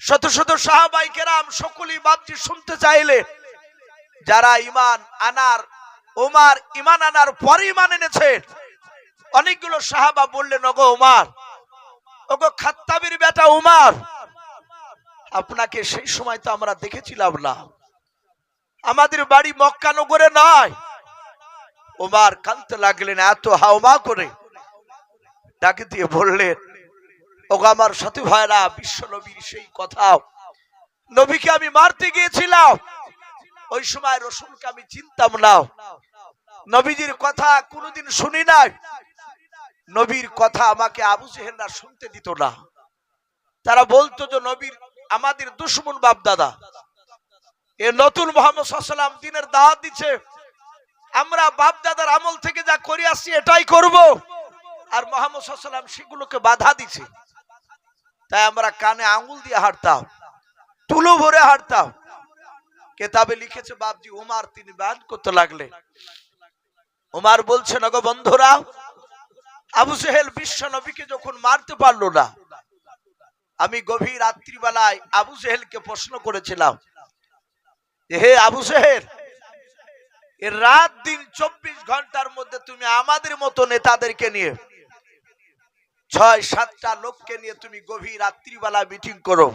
শত শত সাহাবায়ে কেরাম সকলেই বাপজি শুনতে চাইলে, যারা ঈমান আনার ওমর ঈমান আনার পরে ঈমান এনেছে, অনেকগুলো সাহাবা বললেন, ওগো ওমর, ওগো খাত্তাবের বেটা ওমর, আপনাকে সেই সময় তো আমরা দেখেছিলাম না, আমাদের বাড়ি মক্কা নগরে নয়। ওমর কাঁদতে লাগলেন এত হাওমা করে, ডাকে দিয়ে বললেন, ওগো আমার সাথী ভাইরা, বিশ্ব নবীর সেই কথা, নবীকে আমি মারতে গিয়েছিলাম, ওই সময় রাসূলকে আমি চিনতাম না, নবীজির কথা কোনোদিন শুনি নাই, নবীর কথা আমাকে আবু জেহেলরা শুনতে দিত না। তারা বলতো যে নবীর আমাদের দুশমন বাপ দাদা, এ নতুন মুহাম্মদ সাল্লাল্লাহু আলাইহি ওয়াসাল্লাম দ্বীনের দাওয়াত দিচ্ছে, আমরা বাপ দাদার আমল থেকে যা করে আসছি এটাই করব, আর মুহাম্মদ সাল্লাল্লাহু আলাইহি ওয়াসাল্লাম সেগুলোকে বাধা দিচ্ছে। তাই আমরা কানে আঙ্গুল দিয়ে হাঁটতাম, তুলো ভরে হাঁটতাম। কিতাবে লিখেছে বাপজি ওমর তিনি বয়ান করতে লাগলেন। ওমর বলছেন, ওগো বন্ধুরা, আবু জেহেল বিশ্ব নবীকে যখন মারতে পারলো না, আমি গভীর রাত্রিবেলায় আবু জেহেলকে প্রশ্ন করেছিলাম, হে আবু জেহেল, এর রাত দিন 24 ঘন্টার মধ্যে তুমি আমাদের মতো নেতাদেরকে নিয়ে 6-7টা লোককে নিয়ে তুমি গভীর রাত্রিবেলা মিটিং করো,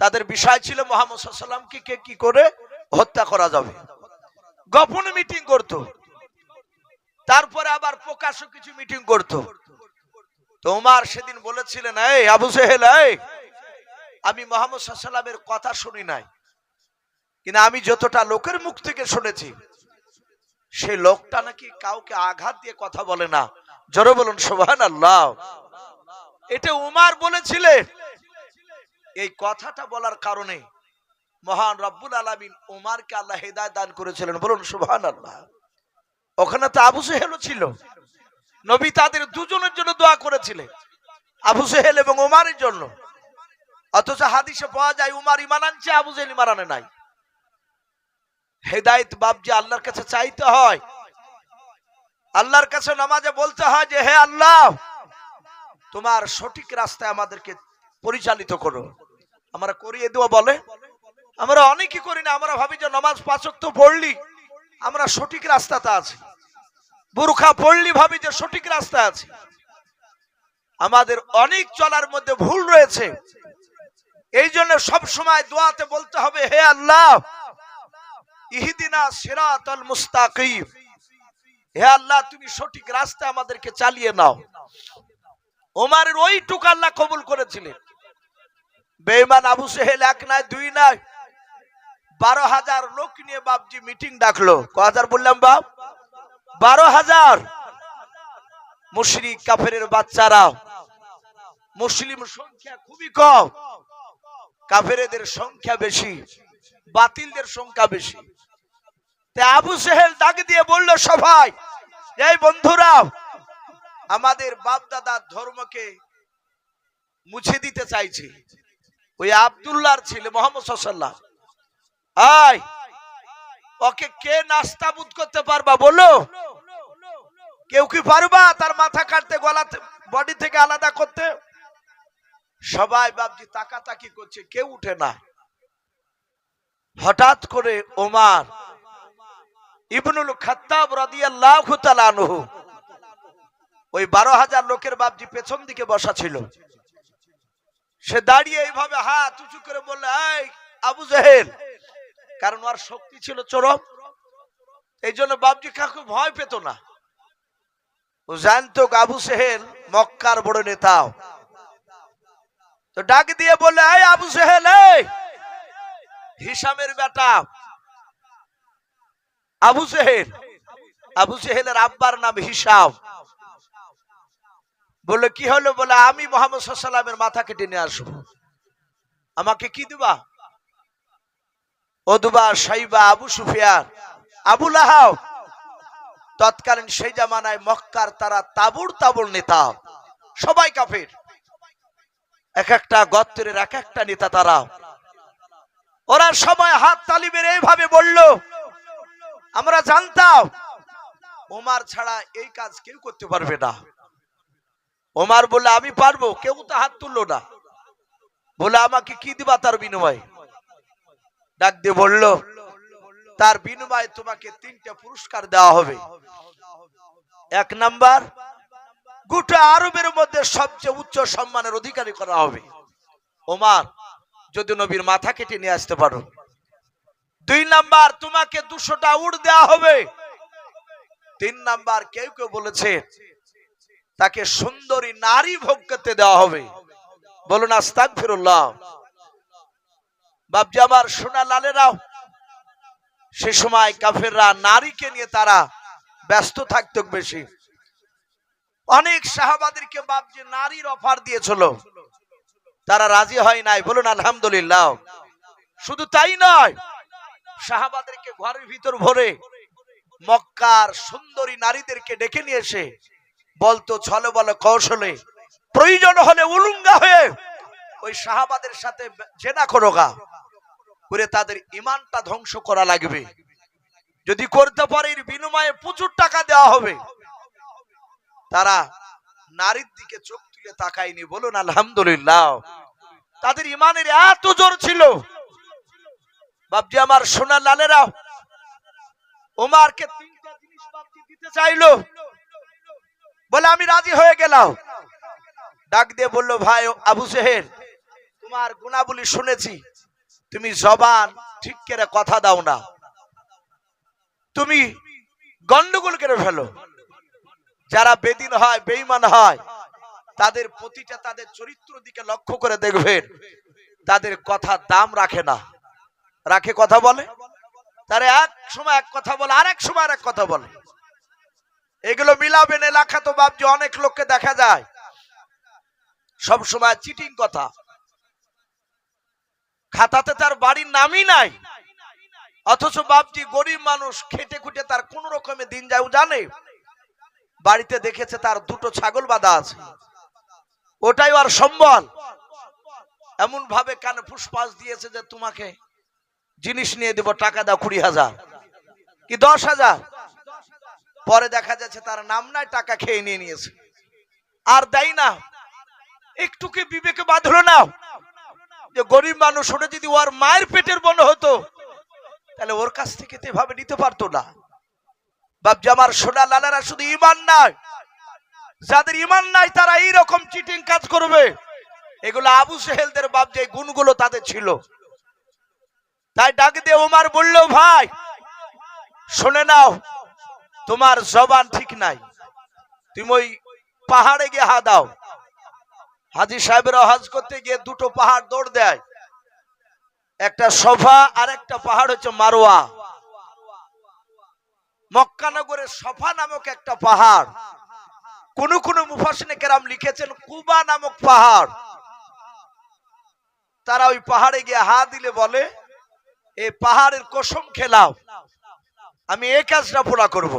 তাদের বিষয় ছিল মুহাম্মদ সাল্লাল্লাহু আলাইহি ওয়াসাল্লামকে কে কি করে হত্যা করা যাবে। গোপনে মিটিং করত, তারপরে আবার প্রকাশ্য কিছু মিটিং করত। তো ওমর সেদিন বলেছিলেন, এই আবু জেহেল, এই আমি মুহাম্মদ সাল্লাল্লাহু আলাইহি ওয়াসাল্লামের কথা শুনি নাই, কিন্তু আমি যতটা লোকের মুখ থেকে শুনেছি, সেই লোকটা নাকি কাউকে আঘাত দিয়ে কথা বলে না। জোরে বলুন সুবহানাল্লাহ। এটা ওমর বলেছিলেন। এই কথাটা বলার কারণে মহান রব্বুল আলামিন ওমরকে আল্লাহ হেদায়েত দান করেছিলেন। বলুন সুবহানাল্লাহ। ওখানে তো আবু জেহেলও ছিল, নবী তাদের দুজনের জন্য দোয়া করেছিলেন, আবু জেহেল এবং ওমরের জন্য। অথচ হাদিসে পাওয়া যায় ওমর ঈমান আনছে, আবু জেহেল ঈমান আনে নাই। হেদায়েত বাপজি আল্লাহর কাছে চাইতে হয়, আল্লাহর কাছে নামাজে বলতে হয় যে হে আল্লাহ, তোমার সঠিক রাস্তায় আমাদেরকে পরিচালিত করো। আমরা করিয়ে দেওয়া বলে, আমরা অনেকে করি না, আমরা ভাবি যে নামাজ 5 ওয়াক্ত পড়লি আমরা সঠিক রাস্তাতে আছি, বুরখা পড়লি ভাবি যে সঠিক রাস্তায় আছি। আমাদের অনেক চলার মধ্যে ভুল রয়েছে। এই জন্য সব সময় দোয়াতে বলতে হবে, হে আল্লাহ, ইহদিনা সিরাতাল মুস্তাকিম, হে আল্লাহ তুমি সঠিক রাস্তায় আমাদেরকে চালিয়ে নাও। ওমরের ওইটুকু আল্লাহ কবুল করেছিলেন। বেঈমান আবু জেহেল এক নয় দুই নয়, 12,000 লোক নিয়ে বাপজি মিটিং ডাকলো। কয় হাজার বললাম বাপ? 12,000। মুশরিক কাফেরের বাচ্চারা, মুসলিম সংখ্যা খুবই কম, কাফেরদের সংখ্যা বেশি, বাতিলদের সংখ্যা বেশি। তাই আবু জেহেল ডাক দিয়ে বলল, সবাই এই বন্ধুরা, আমাদের বাপ দাদার ধর্মকে মুছে দিতে চাইছে। ওই আব্দুল্লাহর ছেলে মুহাম্মদ সাল্লাল্লাহু আলাইহি ওয়াসাল্লাম, আয় ওকে কে নাস্তাবুদ করতে পারবা বলো? কেউ কি পারবা তার মাথা কাটতে, গলাতে বডি থেকে আলাদা করতে? সবাই বাপজি তাকাতাকি করছে, কেউ উঠে না। হঠাৎ করে ওমর ইবনুল খাত্তাব রাদিয়াল্লাহু তাআলা আনহু ওই 12,000 লোকের বাপজি পেছন দিকে বসা ছিল, সে দাঁড়িয়ে এইভাবে হাত উঁচু করে বলল, এই আবু জেহেল, কারণ ওর শক্তি ছিল চরম, এই জন্য বাপজি কাউকে ভয় পেত না। ও জানতো আবু জেহেল মক্কার বড় নেতা, তো ডাক দিয়ে বলে, এই আবু জেহেল, হিশামের বেটা আবু জেহেল। আবু জেহেলের আব্বার নাম হিশাম। বলে কি হলো? বলে আমি মুহাম্মদ সাল্লাল্লাহু আলাইহি ওয়াসাল্লামের মাথা কেটে নিয়ে আসবো, আমাকে কি দিবা? ওদবা, সাইবা, আবু সুফিয়ান, আবু লাহাব, তৎকালীন সেই জামানায় মক্কার তারা তাবুর তাবুর নেতা, সবাই কাফের, এক একটা গোত্রের এক একটা নেতা তারা। ওরা সবাই হাত তালি মেরে এইভাবে বলল, আমরা জানতাম ওমর ছাড়া এই কাজ কেউ করতে পারবে না। ওমর বলে আমি পারবো, কেউ তো হাত তুললো না। বলে আমাকে কি দিবা তার বিনিময়ে? ডাক দিয়ে বলল, তার বিনিময়ে তোমাকে 3টা পুরস্কার দেওয়া হবে। 1 নাম্বার, গোটা আরবের মধ্যে সবচেয়ে উচ্চ সম্মানের অধিকারী করা হবে ওমর, যদি নবীর মাথা কেটে নিয়ে আসতে পারো। 2 নাম্বার, তোমাকে 200টা উট দেওয়া হবে। 3 নাম্বার, কেউ কেউ বলেছে তাকে সুন্দরী নারী ভোগ করতে দেওয়া হবে। বলুন আস্তাগফিরুল্লাহ। বাপজি আমার সোনা লালেরাও, সে সময় কাফেররা নারীকে নিয়ে তারা ব্যস্ত থাকতো বেশি। অনেক সাহাবাদেরকে বাপজি নারীর অফার দিয়েছিল, তারা রাজি হয় নাই। বলুন আলহামদুলিল্লাহ। শুধু তাই নয়, সাহাবাদেরকে ঘরের ভিতর ভরে মক্কার সুন্দরী নারীদেরকে ডেকে নিয়ে এসে বলতো ছলে বলে কৌশলে, প্রয়োজন হলে উলঙ্গা হয়ে ওই সাহাবাদের সাথে জেনা করোগা, করে তাদের ঈমানটা ধ্বংস করা লাগবে। যদি করতে পারে এর বিনিময়ে প্রচুর টাকা দেওয়া হবে। তারা নারীর দিকে চোখ তুলে তাকায়নি। বলুন আলহামদুলিল্লাহ। তাদের ঈমানের এত জোর ছিল। বাপজি আমার সোনা লালেরা, ওমরকে 3টা জিনিস বাপজি দিতে চাইলো। বলে আমি রাজি হয়ে গেলাম। ডাক দিয়ে বলল, ভাই আবু জেহেল, তোমার গুণাবলী শুনেছি, তুমি জবান ঠিক করে কথা দাও না, তুমি গন্ডগোল করে ফেলো। যারা বেদিন হয়, বেঈমান হয়, তাদের প্রতিটা তাদের চরিত্র দিকে লক্ষ্য করে দেখবেন, তাদের কথা দাম রাখে না। রাখে কথা বলে, তারা এক সময় এক কথা বলে, আরেক সময় আরেক কথা বলে। এগুলো মিলাবেন এলাকা তো বাপজি অনেক লোককে দেখা যায় সব সময় চিটিং কথা। খাতাতে তার বাড়ির নামই নাই, অথচ বাপজি গরিব মানুষ, খেটে খুটে তার কোন রকমের দিন যায় জানে। বাড়িতে দেখেছে তার 2টো ছাগল বাঁধা আছে, ওটাই আর সম্বল। এমন ভাবে কানে ফুসফাস দিয়েছে যে তোমাকে জিনিস নিয়ে দেব, টাকা দাও 20,000 কি 10,000। পরে দেখা যাচ্ছে তার নাম নাই, টাকা খেয়ে নিয়ে নিয়েছে, আর দেয় না। একটু কি বিবেকে বাঁধলো না যে গরিব মানুষ, ওটা যদি ওর মায়ের পেটের বোন হতো তাহলে ওর কাছ থেকে তো এভাবে নিতে পারতো না। বাপজি আমার সোনা লালারা, শুধু ঈমান নাই, যাদের ঈমান নাই তারা এইরকম চিটিং কাজ করবে। এগুলো আবু জেহেলদের বাপজি এই গুণগুলো তাদের ছিল। তাই ডাক দিয়ে ওমর বলল, ভাই শুনে নাও, তোমার জবান ঠিক নাই, তুমি ওই পাহাড়ে গিয়ে হা দাও। হাজী সাহেবরা হজ করতে গিয়ে 2টো পাহাড় দৌড় দেয়, একটা সফা আর একটা পাহাড় হচ্ছে মারওয়া। মক্কা নগরের সফা নামক একটা পাহাড়, কোন কোন মুফাসসিরিনে কেরাম লিখেছেন কুবা নামক পাহাড়। তারা ওই পাহাড়ে গিয়ে হা দিলে বলে, এই পাহাড়ের কসম খেলাও আমি এই কাজটা পুরা করব।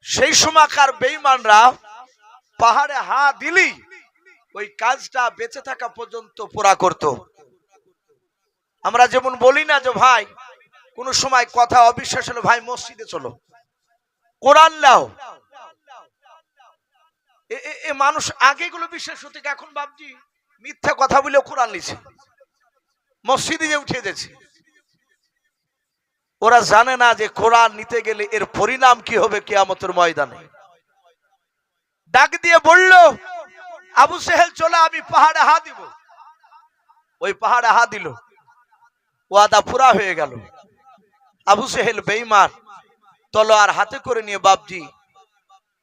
সেই সময়কার বেঈমানরা পাহাড়ে হা দিলি ওই কাজটা বেঁচে থাকা পর্যন্ত পুরা করত। আমরা যেমন বলি না যে ভাই কোন সময় কথা অবিশ্বাস হলো, ভাই মসজিদে চলো, কোরআন নাও। মানুষ আগে গুলো বিশ্বাস হতো, এখন বাপজি মিথ্যা কথা বলে কোরআন নিছে, মসজিদে যে উঠে যাচ্ছে। ওরা জানে না যে কোরআন নিতে গেলে এর পরিণাম কি হবে কিয়ামতের ময়দানে। ডাক দিয়ে বলল, আবু জেহেল চলে, আমি পাহাড়ে হা দিব। ওই পাহাড়ে হা দিল, ওয়াদা পুরা হয়ে গেল। আবু জেহেল বেঈমান তলোয়ার হাতে করে নিয়ে বাপজি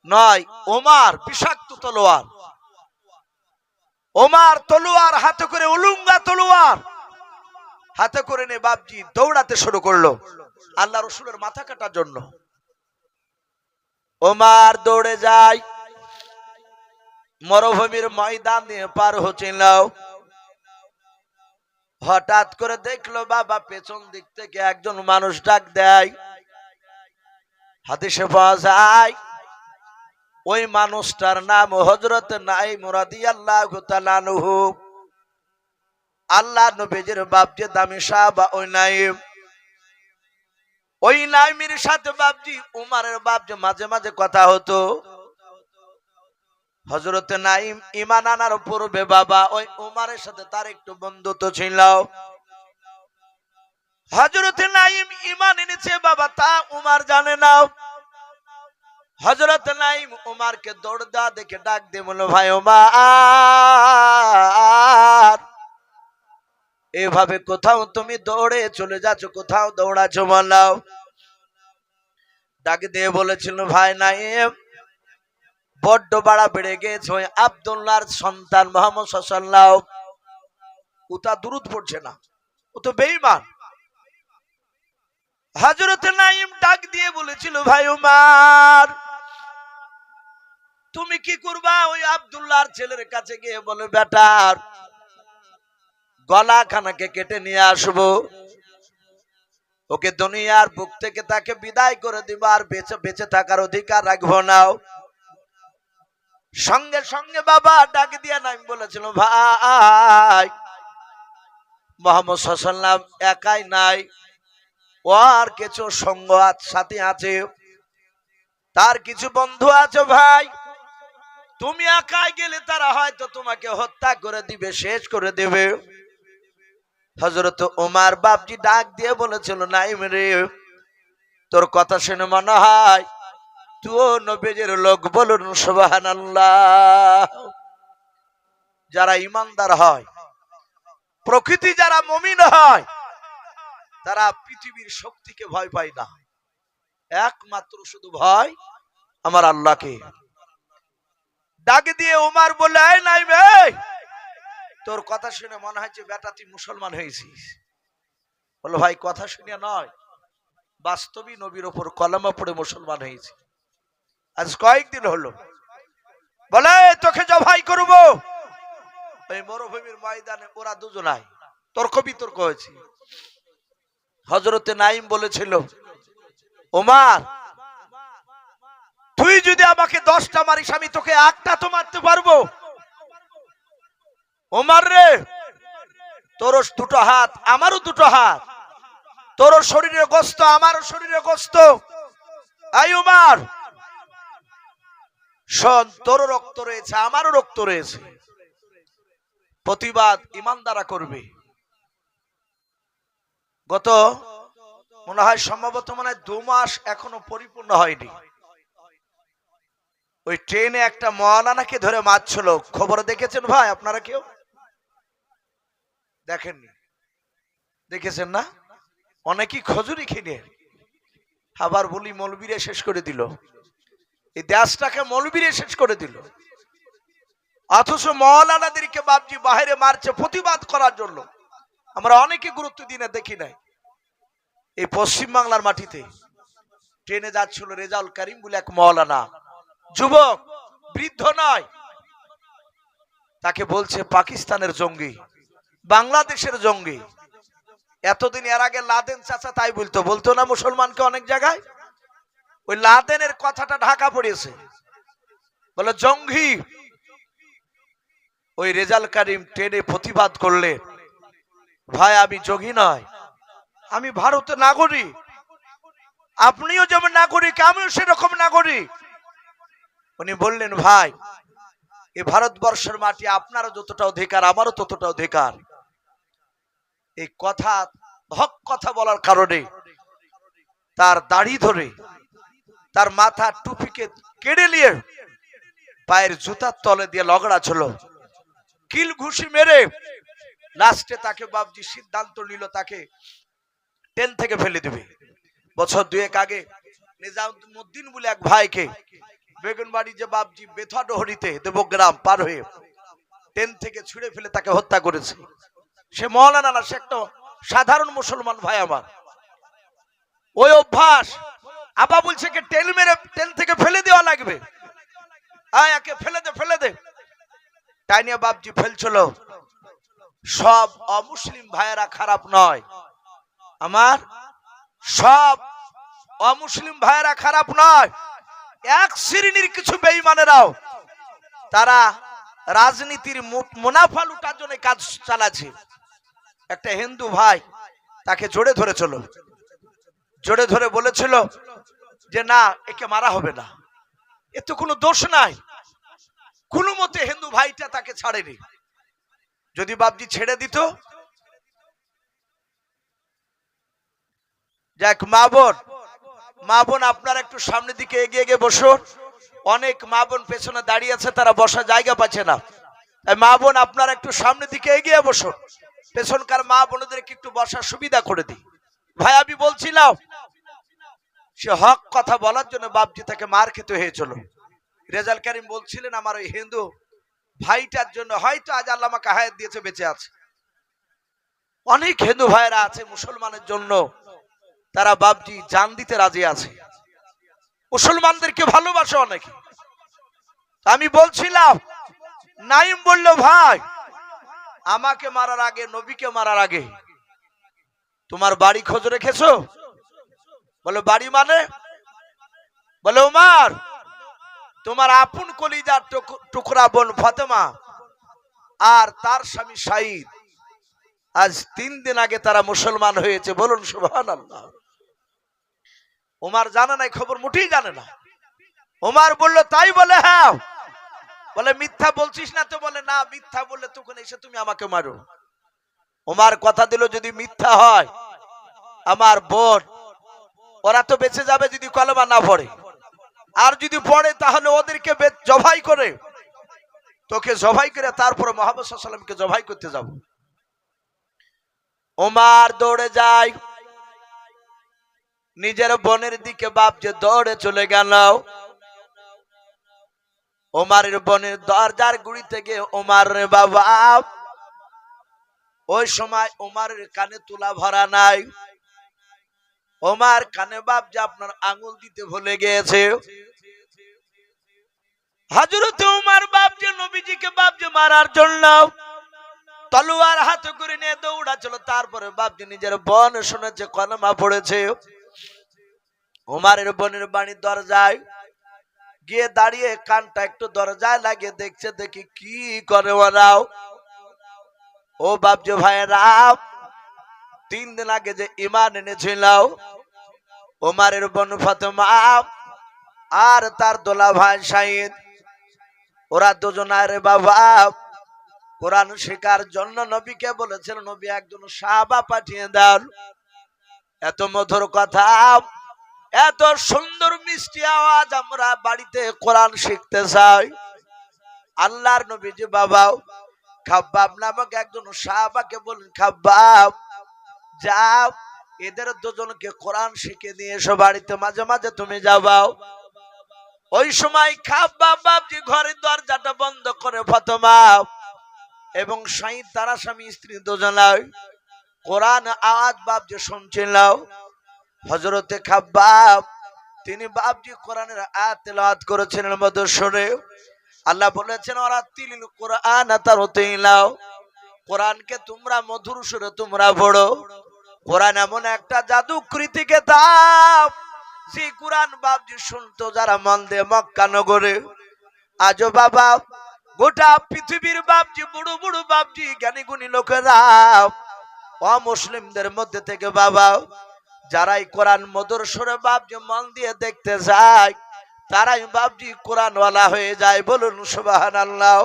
নয়, ওমর বিষাক্ত তলোয়ার, ওমার তলোয়ার হাতে করে, উলুঙ্গা তলোয়ার হাতে করে নিয়ে বাপজি দৌড়াতে শুরু করলো আল্লাহ রসুলের মাথা কাটার জন্য। ওমার দৌড়ে যায়, মরুভূমির ময়দান দিয়ে পার হচ্ছিল। হঠাৎ করে দেখলো বাবা পেছন দিক থেকে একজন মানুষ ডাক দেয়। হাদিসে পাওয়া যায় ওই মানুষটার নাম হযরত নাঈম রাদিয়াল্লাহু তাআলা আনহু। আল্লাহ নবীজির বাপজি দামি সাহাবা ওই নাঈম। ওই নাঈমের সাথে বাপজি উমারের বাপজি মাঝে মাঝে কথা হতো। হযরত নাঈম ঈমান আনার পূর্বে বাবা ওই উমারের সাথে তার একটু বন্ধুত্ব ছিল। হযরত নাঈম ঈমান এনেছে বাবা, তা উমার জানে না। হযরত নাঈম উমারকে দৌড় দেওয়া দেখে ডাক দিয়ে বলল, ভাই উমার, এভাবে কোথাও তুমি দৌড়ে চলে যাচ্ছ, কোথাও দৌড়াচ্ছ বলাও। ডাক দিয়ে বলেছিল, ভাই নাঈম, বড্ড বাড়া বেড়ে গেছে। ওই আব্দুল্লাহর সন্তান মুহাম্মদ সাল্লাল্লাহু আলাইহি ওয়াসাল্লাম ও তা দুরূদ পড়ছে না, ও তো বেঈমান। হযরত নাঈম ডাক দিয়ে বলেছিল, ভাই উমার, তুমি কি করবা? ওই আব্দুল্লাহর ছেলের কাছে গিয়ে বলে, বেটার গলা খানাকে কেটে নিয়ে আসবো, ওকে দুনিয়ার বুক থেকে তাকে বিদায় করে দিব, আর বেঁচে বেঁচে থাকার অধিকার রাখবো না। সঙ্গে সঙ্গে বাবা ডাক দিয়ে নাঈম বলেছিল, ভাই মুহাম্মদ সাল্লাল্লাহু আলাইহি ওয়াসাল্লাম একাই নাই, ও আর কিছু সঙ্গ সাথী আছে, তার কিছু বন্ধু আছে। ভাই তুমি একাই গেলে তারা হয়তো তোমাকে হত্যা করে দিবে, শেষ করে দেবে। হযরত ওমর বাপজি ডাক দিয়ে বলেছিল, নাঈম রে, তোর কথা শুনে মনে হয় তুই নবীজির লোক, বলুন সুবহানাল্লাহ। যারা ঈমানদার হয়, প্রকৃতি যারা মুমিন হয়, তারা পৃথিবীর শক্তিকে ভয় পায় না, একমাত্র শুধু ভয় আমার আল্লাহকে। ডাক দিয়ে ওমর বলে, এই নাঈম, তোর কথা শুনে মনে হয় যে বেটা তুই মুসলমান হয়েছিস। বলো, ভাই কথা শুনে নয়, বাস্তবিক নবীর ওপর কলমা পড়ে মুসলমান হয়েছি, আজ কয়েকদিন হলো। বলে, তোকে জবাই করব। এই মরুভূমির ময়দানে ওরা দুজনাই তর্ক বিতর্ক হয়েছে। হযরতে নাঈম বলেছিল, ওমর, তুই যদি আমাকে 10টা মারিস, আমি তোকে একটা তো মারতে পারবো। ওমর রে, তোর দুটো হাত, আমারও দুটো হাত, তোর শরীরে গোস্ত, আমারও শরীরে গোস্ত। এই ওমর শোন, তোর রক্ত রয়েছে, আমারও রক্ত রয়েছে, প্রতিবাদ ঈমানদাররা করবে। গত মনে হয় সম্ভবত 2 মাস এখনো পরিপূর্ণ হয়নি, ওই ট্রেনে একটা মাওলানাকে ধরে মারছিল। খবর দেখেছেন ভাই আপনারা? কেউ দেখেননি? দেখেছেন না? অনেকেই খজুরি কিনে আবার বলি মৌলবীরে শেষ করে দিল, এই দেশটাকে মৌলবীরে শেষ করে দিল। অথচ মাওলানাদেরকে বাপজি বাইরে মারছে প্রতিবাদ করার জন্য। আমরা অনেকে গুরুত্ব দিই না, দেখি নাই। এই পশ্চিম বাংলার মাটিতে ট্রেনে যাচ্ছিল রেজাউল করিম বলে এক মাওলানা, যুবক, বৃদ্ধ নয়, তাকে বলছে পাকিস্তানের জঙ্গি, বাংলাদেশের জঙ্গি। এতদিন এর আগে লাদেন চাচা তাই বলতো না মুসলমানকে অনেক জায়গায়, ওই লাদেনের কথাটা ঢাকা পড়েছে, বলে জঙ্গি। ওই রেজাউল করিম ট্রেনে প্রতিবাদ করলে, ভাই আমি জঙ্গি নয়, আমি ভারতের নাগরিক, আপনিও যেমন নাগরিক আমিও সেরকম নাগরিক। উনি বললেন, ভাই এই ভারতবর্ষের মাটি আপনারও যতটা অধিকার আমারও ততটা অধিকার। এই কথা, হক কথা বলার কারণে তার দাড়ি ধরে তার মাথা টুপিকে কেড়ে নিয়ে পায়ের জুতার তলে দিয়ে লগড়া ছিল, কিল ঘুষি মেরে লাস্টে তাকে বাপজি সিদ্ধান্ত নিল তাকে ট্রেন থেকে ফেলে দিবে। বছর 2 আগে নিজামুদ্দিন বলে এক ভাইকে বেগুনবাড়ি যে বাপজি বেথা ডহরিতে দেবগ্রাম পার হয়ে ট্রেন থেকে ছুঁড়ে ফেলে তাকে হত্যা করেছে। সে মওলানা না, সে একটা সাধারণ মুসলমান ভাই আমার। ওই অভ্যাস আবা বলছে কি ট্রেন থেকে ফেলে দেওয়া লাগবে, আয় একে ফেলে দে। তাই নিয়ে বাপজি ফেলছিল। সব অমুসলিম ভাইয়েরা খারাপ নয় আমার, সব অমুসলিম ভাইয়েরা খারাপ নয়। এক শ্রেণীর কিছু বেঈমানেরাও তারা রাজনীতির মুনাফা লুটার জন্য কাজ চালাচ্ছে। একটা হিন্দু ভাই তাকে জোরে ধরেছিল, জোরে ধরে বলেছিল যে না, একে মারা হবে না, এ তো কোনো দোষ নাই। কোনো মতে হিন্দু ভাইটা তাকে ছাড়েনি। যদি বাপজি ছেড়ে দিত, যাক মা বোন আপনারা একটু সামনের দিকে এগিয়ে গিয়ে বসুন। অনেক মা বোন পেছনে দাঁড়িয়ে আছে, তারা বসার জায়গা পাচ্ছে না। মা বোন আপনারা একটু সামনের দিকে এগিয়ে বসুন, পেছনকার মা বোনদেরকে একটু বসার সুবিধা করে দিই। ভাই আমি বলছিলাম, সে হক কথা বলার জন্য বাপজি তাকে মার খেতে হয়েছিল। রেজাল কারিম বলছিলেন আমার ওই হিন্দু ভাইটার জন্য হয়তো আজ আল্লাহ আমাকে হায়াত দিয়েছে, বেঁচে আছে। অনেক হিন্দু ভাইরা আছে মুসলমানের জন্য, তারা বাপজি জান দিতে রাজি আছে, মুসলমানদেরকে ভালোবাসে অনেকে। আমি বলছিলাম, নাইম বলল ভাই আমাকে মারার আগে, নবীকে মারার আগে তোমার বাড়ি খোঁজ রেখেছো? বলে বাড়ি মানে? বলে ওমর, তোমার আপন কলিজার টুকরা বোন ফাতেমা আর তার স্বামী শাহিদ, আজ 3 দিন আগে তারা মুসলমান হয়েছে। বলুন সুবহানাল্লাহ। ওমর জানে না, খবর মুঠেই জানে না। ওমর বলল তাই? বলে হ্যাঁ। বলে মিথ্যা বলছিস না তো? বলে না, মিথ্যা বললে তখন এসে তুমি আমাকে মারো। ওমর কথা দিল যদি মিথ্যা হয় আমার বোন ওরা তো বেঁচে যাবে যদি কলেমা না পড়ে, আর যদি পড়ে তাহলে ওদেরকে জবাই করে, তোকে জবাই করে তারপরে মুহাম্মদ সাল্লাল্লাহু আলাইহি ওয়াসাল্লামকে জবাই করতে যাব। ওমর দৌড়ে যায়, নিজের বোনের দিকে বাপ যে দৌড়ে চলে গেল। ওমরের বোনের দরজার গুড়ি থেকে ওমর রে বাবা, ওই সময় ওমরের কানে তুলা ভরা নাই। ওমর কানে বাপ যে আপনার আঙ্গুল দিতে ভুলে গিয়েছে। হযরত ওমর বাপ যে নবীজিকে বাপ যে মারার জন্য তলোয়ার হাতে করে নিয়ে দৌড়াচ্ছিল। তারপরে বাপ যে নিজের বোন শুনেছে কলেমা পড়েছে। ওমরের বোনের বাড়ির দরজায় গিয়ে দাঁড়িয়ে কানটা একটু দরজায় লাগিয়ে দেখছে, দেখি কি করে ওরাও। ও বাপ যে ভাইরা, 3 দিন আগে যে ঈমান এনেছিল ওমরের বোন ফাতেমা আর তার দোলা ভাই শাহিদ, ওরা দুজনের বাবা কোরআন শেখার জন্য নবীকে বলেছিল নবী একজন সাহাবা পাঠিয়ে দেন। এত মধুর কথা, এত সুন্দর মিষ্টি আওয়াজ, আমরা বাড়িতে কোরআন শিখতে চাই। আল্লাহর নবীজি বাবা খাব্বাব নামক একজন সাহাবাকে বলেন, খাব্বাব যাও এদের দুজনকে কোরআন শিখে দিয়ে এসো বাড়িতে, মাঝে মাঝে তুমি যাবাও। ওই সময় খাব্বাব বাপজি ঘরের দরজাটা বন্ধ করে ফাতেমা এবং শাহিদ তারা স্বামী স্ত্রী দুজনাই কোরআন আওয়াজ বাপজি শুনছিল। হযরতে খাব্বাব তিনি বাপজি কোরআনের আয়াত তেলাওয়াত করেছিলেন মধুর সুরে। আল্লাহ বলেছেন ওয়ারাতিলিল কোরআন তারতিলাও, কোরআনকে তোমরা মধুর সুরে তোমরা পড়ো। কোরআন এমন একটা জাদুকৃতি কিতাব, যে কোরআন বাপজি শুনতো যারা মন দিয়ে মক্কা নগরে। আজও বাবা গোটা পৃথিবীর বাপজি বুড়ো বুড়ো বাপজি জ্ঞানী গুণী লোকেরা অমুসলিমদের মধ্যে থেকে বাবা যারাই কোরআন মধুর সুরে বাপজি মন দিয়ে দেখতে যায়, তারাই বাপজি কোরআনওয়ালা হয়ে যায়। বলুন সুবহানাল্লাহ।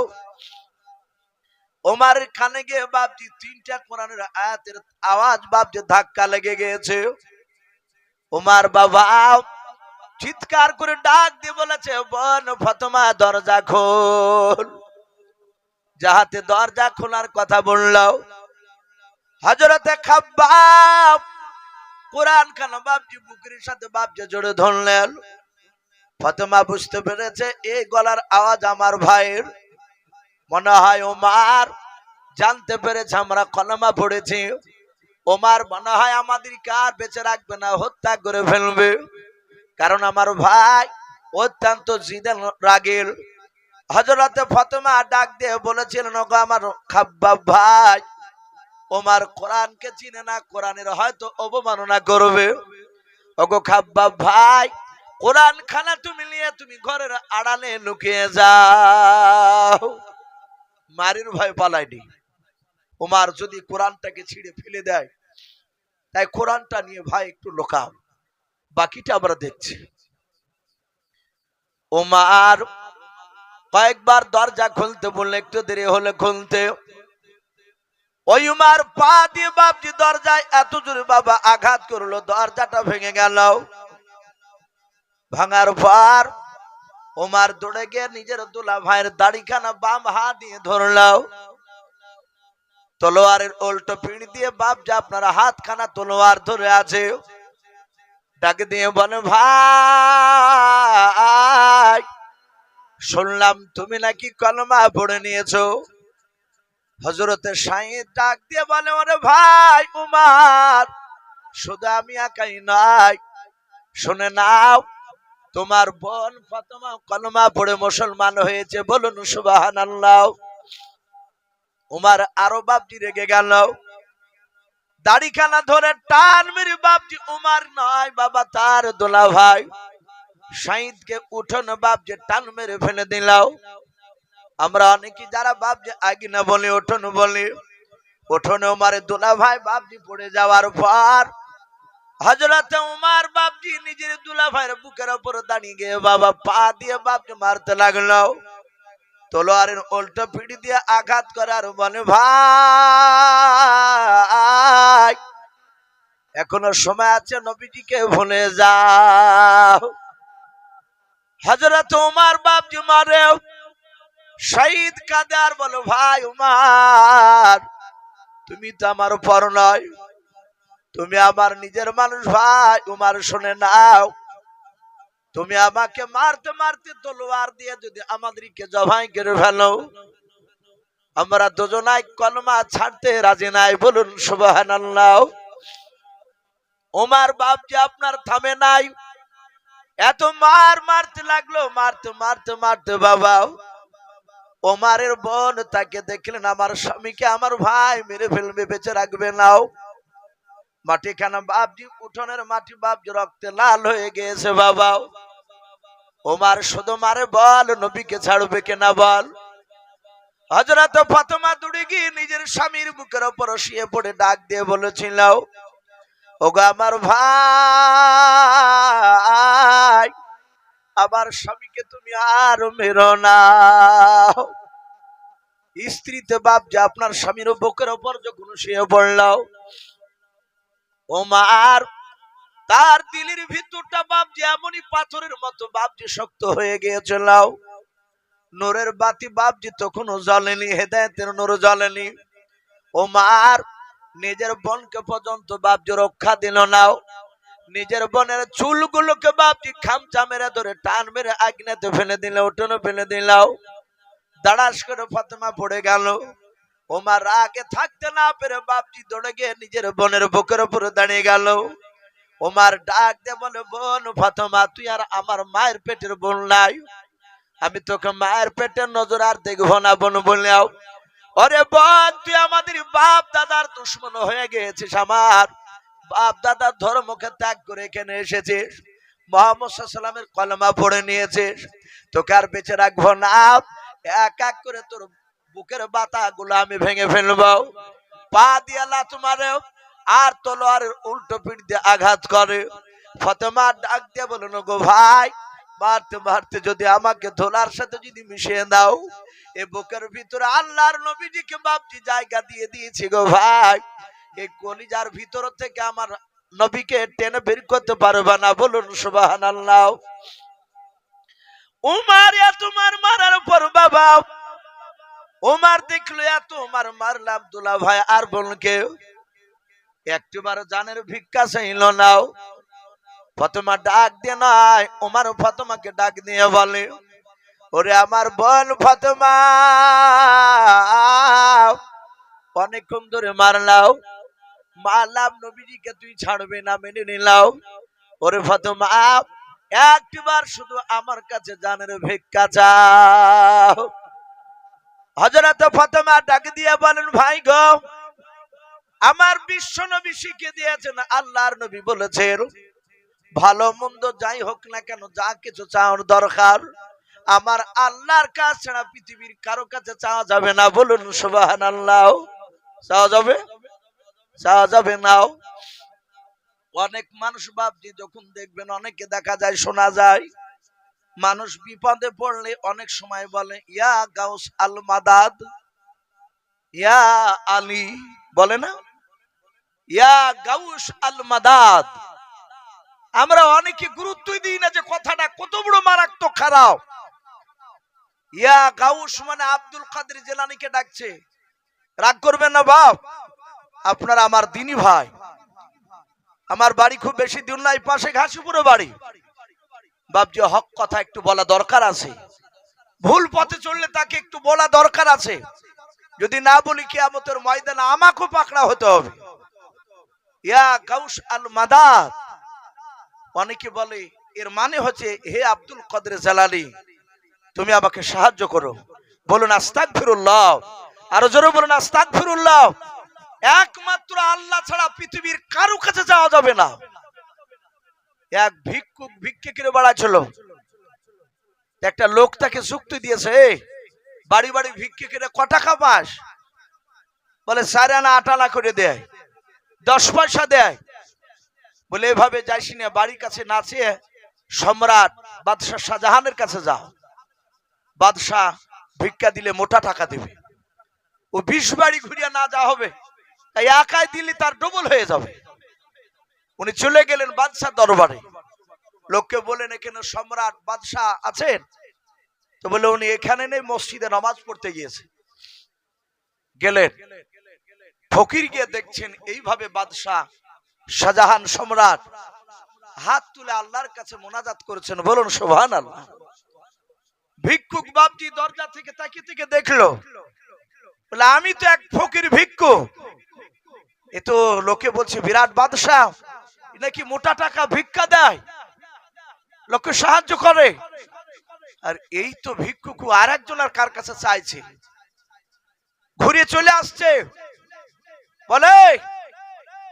ওমরের কানে গিয়ে বাপজি 3টা কোরআনের আয়াতের আওয়াজ বাপজি ধাক্কা লেগে গিয়েছে। ওমর বাবা চিৎকার করে ডাক দিয়ে বলেছে, বোন ফাতেমা দরজা খোল। যাহাতে দরজা খোলার কথা বলল, হযরতে খাব্বাব কোরআন খানা বাপজি বুকের সাথে বাপজি জোরে ধরলেন। ফাতেমা বুঝতে পেরেছে এই গলার আওয়াজ আমার ভাইয়ের। মনে হয় ওমর জানতে পেরেছে আমরা কলমা পড়েছি, ওমর মনে হয় আমাদেরকে আর বেঁচে রাখবে না, হত্যা করে ফেলবে। কারণ আমার ভাই অত্যন্ত জিদের রাগীল। হযরতে ফাতেমা ডাক দিয়ে বলেছিলেন, ওগো আমার খাব্বাব ভাই, ওমর কোরআনকে চিনে না, কোরআনের হয়তো অবমাননা করবে। ওগো খাব্বাব ভাই, কোরআন খানা তুমি নিয়ে তুমি ঘরের আড়ালে লুকিয়ে যাও। মারির ভয় পালায়নি। ওমর যদি কোরআনটাকে ছিঁড়ে ফেলে দেয়, তাই কোরআনটা নিয়ে ভাই একটু লুকাও, বাকিটা আমরা দেখছি। ওমর কয়েকবার দরজা খুলতে বললে, একটু দেরি হলে খুলতে। ওই উমার পা দিয়ে বাপজি দরজায় এত জোরে বাবা আঘাত করলো, দরজাটা ভেঙে গেল। ভাঙার পর ওমর দৌড়ে গিয়ে নিজের দুলা ভাইয়ের দাড়িখানা বাম হাত দিয়ে ধরলাও, তলোয়ারের উল্টো পিঠ দিয়ে বাপজি আপনার হাতখানা তলোয়ার ধরে আছে। ডাকে দিয়ে বলে, ভাই শুনলাম তুমি নাকি কলমা পড়ে নিয়েছো। হযরতে সাঈদ ডাক দিয়ে বলে, ওরে ভাই উমর, শুধু আমি একাই নয়, শুনে নাও, তোমার বোন ফাতেমা কলমা পড়ে মুসলমান হয়েছে, বলুন সুবহানাল্লাহ। উমর আরো বাপজি রেগে গেল, দাড়িখানা ধরে টান মেরে বাপজি, উমর নয় বাবা তার দোলা ভাই সাঈদকে উঠোন বাপজি টান মেরে ফেলে দিলাও। আমরা অনেকে যারা বাপজি আগে না বলে উঠোন বলি, উঠোনে উমারে দোলা ভাই বাপজি পড়ে যাওয়ার পর হযরতে উমর বাপজি নিজের দুলা ভাইয়ের বুকের উপর দাঁড়িয়ে গিয়ে বাবা পা দিয়ে বাপজি মারতে লাগলো, তলোয়ারের উল্টো পিঠ দিয়ে আঘাত করে আর বলে, ভাই এখনো সময় আছে, নবীজিকে ভুলে যাও। হযরত উমর বাপজি মারে, শহীদ কাঁদে আর বলো, ভাই উমর তুমি তো আমার পর নয়, তুমি আমার নিজের মানুষ। ভাই উমর শুনে নাও, তুমি আমাকে মারতে মারতে তলোয়ার দিয়ে যদি আমাদেরকে জবাই করে ফেলো, আমরা দুজনাই কলমা ছাড়তে রাজি নাই, বলুন সুবহানাল্লাহ। উমর বাপজি আপনার থামে নাই, এত মার মারতে লাগলো, মারতে মারতে মারতে বাবা ওমরের বোন তাকে দেখলেন, আমার স্বামীকে আমার ভাই মেরে ফেলবে, বেঁচে রাখবে নাও। মাটিখানা বাপজি উঠোনের মাটি বাপজি রক্তে লাল হয়ে গিয়েছে বাবা। ওমর শুধু মারে, বল নবীকে ছাড়বে কিনা বল। হযরত ফাতেমা দৌড়ে গিয়ে নিজের স্বামীর বুকের উপর শুয়ে পড়ে ডাক দিয়ে বলেছিল, ওগো আমার ভাই, আমার স্বামীকে তুমি আর মেরো না। স্ত্রীতে বাপ যে আপনার স্বামীর বুকের উপর যখন শুয়ে পড়লাও, ওমর তার দিলের ভিতরটা বাপ যে এমনই পাথরের মতো বাপ যে শক্ত হয়ে গিয়েছিল। নূরের বাতি বাপ যে তখনও জ্বলেনি, হেদায়েতের নূর জ্বলেনি। ওমর নিজের বোনকে পর্যন্ত বাপ যে রক্ষা দিল না, নিজের বোনের চুলগুলোকে বাপ যে খামচা মেরে ধরে টান মেরে আগুনেতে ফেলে দিল, উঠোনে ফেলে দিল। দাঁড়াস করে ফাতেমা পড়ে গেল। ওমর রাগে থাকতে না পেরে বাপজি দৌড়ে গিয়ে নিজের বোনের বুকের উপরে দাঁড়িয়ে গেল। ওমর ডাক দিয়ে বলে, বোন ফাতেমা, তুই আর আমার মায়ের পেটের বোন নাই, আমি তোকে মায়ের পেটের নজর আর দেখবো না বোন বললেও। ওরে বোন, তুই আমাদের বাপ দাদার দুশ্মন হয়ে গেছিস, আমার বাপ দাদার ধর্মকে ত্যাগ করে এখানে এসেছিস, মুহাম্মদ সাল্লাল্লাহু আলাইহি ওয়াসাল্লামের কলেমা পড়ে নিয়েছিস, তোকে আর বেঁচে রাখবো না, এক এক করে তোর বুকের বাতা গুলো আমি ভেঙে ফেলবো। পা দিয়ে লাথ মারে আর তলোয়ারের উল্টো পিঠ দিয়ে আঘাত করে। ফাতেমা ডাক দিয়ে বলল, গো ভাই, মারতে মারতে যদি আমাকে ধোলার সাথে যদি মিশিয়ে দাও, এই বুকের ভিতরে আল্লাহর নবীজিকে বাপজি জায়গা দিয়ে দিয়েছি গো ভাই, এই কলিজার ভিতর থেকে আমার নবীকে টেনে বের করতে পারবে না, বলুন সুবহানাল্লাহ। উমর এত মারার পর বাবা উমর দেখলো, এত মারলাম দুলা ভাই আর বোনকে, একটিবার জানের ভিক্ষা চাইল নাও। ফাতেমা ডাক দিয়ে নয়, উমর ফাতেমাকে ডাক দিয়ে বলে, ওরে আমার বোন ফাতেমা, অনেকক্ষণ ধরে মারলাও, মারলাম, নবীজিকে তুই ছাড়বে না, মেনে নিলাও। ওরে ফাতেমা, একবার শুধু আমার কাছে জানের ভিক্ষা চাও। হযরত ফাতেমা ডাক দিয়ে বলেন, ভাই গো, আমার বিশ্ব নবী শিখিয়ে দিয়েছেন, আল্লাহর নবী বলেছেন, ভালো মন্দ যাই হোক না কেন, যা কিছু চাওয়ার দরকার আমার আল্লাহর কাছে ছাড়া পৃথিবীর কারো কাছে চাওয়া যাবে না। বলুন সুবহানাল্লাহ। চাওয়া যাবে? চাওয়া যাবে না। অনেক মানুষ ভাবছি, যখন দেখবেন অনেকে দেখা যায়, শোনা যায়, মানুষ বিপদে পড়লে অনেক সময় বলে, ইয়া গাউস আল মাদাদ, ইয়া আলী, বলে না, ইয়া গাউস আল মাদাদ। আমরা অনেকে গুরুত্বই দিই না যে কথাটা কত বড় মারাত্মক খারাপ। ইয়া গাউস মানে আব্দুল কাদের জিলানীকে ডাকছে। রাগ করবেন না বাপ, আপনারা আমার দিনী ভাই। আমার বাড়ি খুব বেশি দূর নাই, পাশে ঘাসিপুরে বাড়ি। বাপজি, হক কথা একটু বলা দরকার আছে। ভুল পথে চললে তাকে একটু বলা দরকার আছে। যদি না বলি কিয়ামতের ময়দানে আমাকেও পাকড়া হতে হবে। ইয়া গাউস আল মাদাদ, অনেকে বলে এর মানে হচ্ছে, হে আব্দুল কাদের জিলানী, তুমি আমাকে সাহায্য করো। বলুন আস্তাগফিরুল্লাহ। আরো জোরে বলুন আস্তাগফিরুল্লাহ। একমাত্র আল্লাহ ছাড়া পৃথিবীর কারো কাছে যাওয়া যাবে না। এক ভিক্ষুক ভিক্ষে করে বেড়াচ্ছিল, একটা লোক তাকে যুক্তি দিয়েছে, বাড়ি বাড়ি ভিক্ষে করে ক টাকা পাস? বলে 4 আনা 8 আনা করে দেয়, 10 পয়সা দেয়। বলে এভাবে যাইস না, বাড়ির কাছে না চেয়ে সম্রাট বাদশাহ শাহজাহানের কাছে যাও, বাদশাহ ভিক্ষা দিলে মোটা টাকা দেবে। ও 20 বাড়ি ঘুরিয়া না যা হবে, তাই একাই দিলে তার ডবল হয়ে যাবে। উনি চলে গেলেন বাদশাহ দরবারে। লোককে বলেন, এখানে সম্রাট বাদশাহ আছেন? তো বলে, উনি এখানে নেই, মসজিদে নামাজ পড়তে গিয়েছে। গেলেন, ফকির গিয়ে দেখছেন এইভাবে বাদশাহ শাহজাহান সম্রাট হাত তুলে আল্লাহর কাছে মোনাজাত করেছেন। বলুন সুবহানাল্লাহ। ভিক্ষুক বাপজি দরজা থেকে তাকিয়ে থেকে দেখলো, বলে আমি তো এক ফকির ভিক্ষু, এ তো লোকে বলছে বিরাট বাদশাহ, নাকি মোটা টাকা ভিক্ষা দেয়, লোককে সাহায্য করে। আর এই তো ভিক্ষুক আর একজনের কার কাছে চাইছে, ঘুরে চলে আসছে। বলে,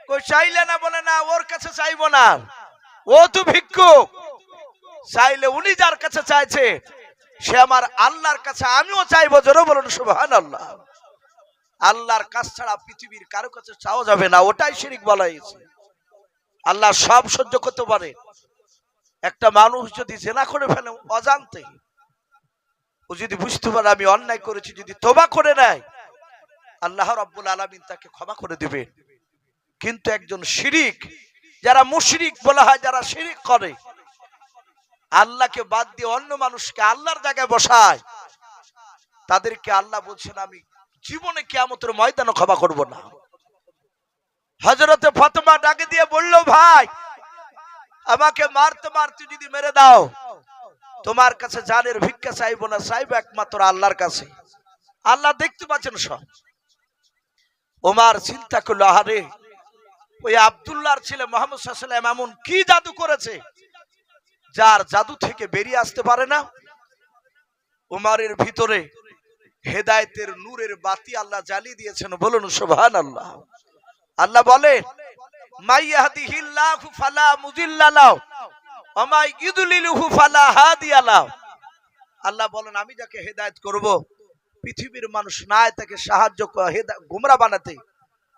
কই চাইলে না? বলে না, ওর কাছে চাইবো না, ও তো ভিক্ষুক, চাইলে উনি যার কাছে চাইছে সে আমার আল্লাহর কাছে আমিও চাইবো। জোরে বলুন সুবহানাল্লাহ। আল্লাহর কাছ ছাড়া পৃথিবীর কারো কাছে চাওয়া যাবে না, ওটাই শিরক বলা হয়েছে। আল্লাহ সব সহ্য করতে পারে। একটা মানুষ যদি জেনা করে ফেলে অজান্তে, ও যদি বুঝতে পারে আমি অন্যায় করেছি, যদি তওবা করে নেয়, আল্লাহ রাব্বুল আলামিন তাকে ক্ষমা করে দিবেন। কিন্তু একজন শিরিক, যারা মুশরিক বলা হয়, যারা শিরিক করে, আল্লাহকে বাদ দিয়ে অন্য মানুষকে আল্লাহর জায়গায় বসায়, তাদেরকে আল্লাহ বলছেন আমি জীবনে কিয়ামতের ময়দানে ক্ষমা করব না। হযরতে ফাতেমা ডাকে দিয়ে বলল, ভাই আমাকে মারতে মারতে যদি মেরে দাও, তোমার কাছে জানের ভিক্ষা চাইবো না, চাইবো একমাত্র আল্লাহর কাছে। আল্লাহ দেখতে পাচ্ছেন সব। ওমর চিন্তা করলো, আরে ওই আব্দুল্লাহর ছেলে মুহাম্মদ সাল্লাল্লাহু আলাইহি ওয়াসাল্লাম এমন কি জাদু করেছে, যার জাদু থেকে বেরিয়ে আসতে পারে না। ওমরের ভিতরে হেদায়েতের নূরের বাতি আল্লাহ জ্বালিয়ে দিয়েছেন। বলুন সুবহানাল্লাহ। আল্লাহ বলে, মাইয়াহদিহিল্লাহু ফালা মুদিল্লা লাহু ওয়া মাই ইউদলিলহু ফালা হাদিয়া লাহু। আল্লাহ বলেন, আমি যাকে হেদায়েত করব, পৃথিবীর মানুষ নাই তাকে সাহায্য গুমরা বানাতে,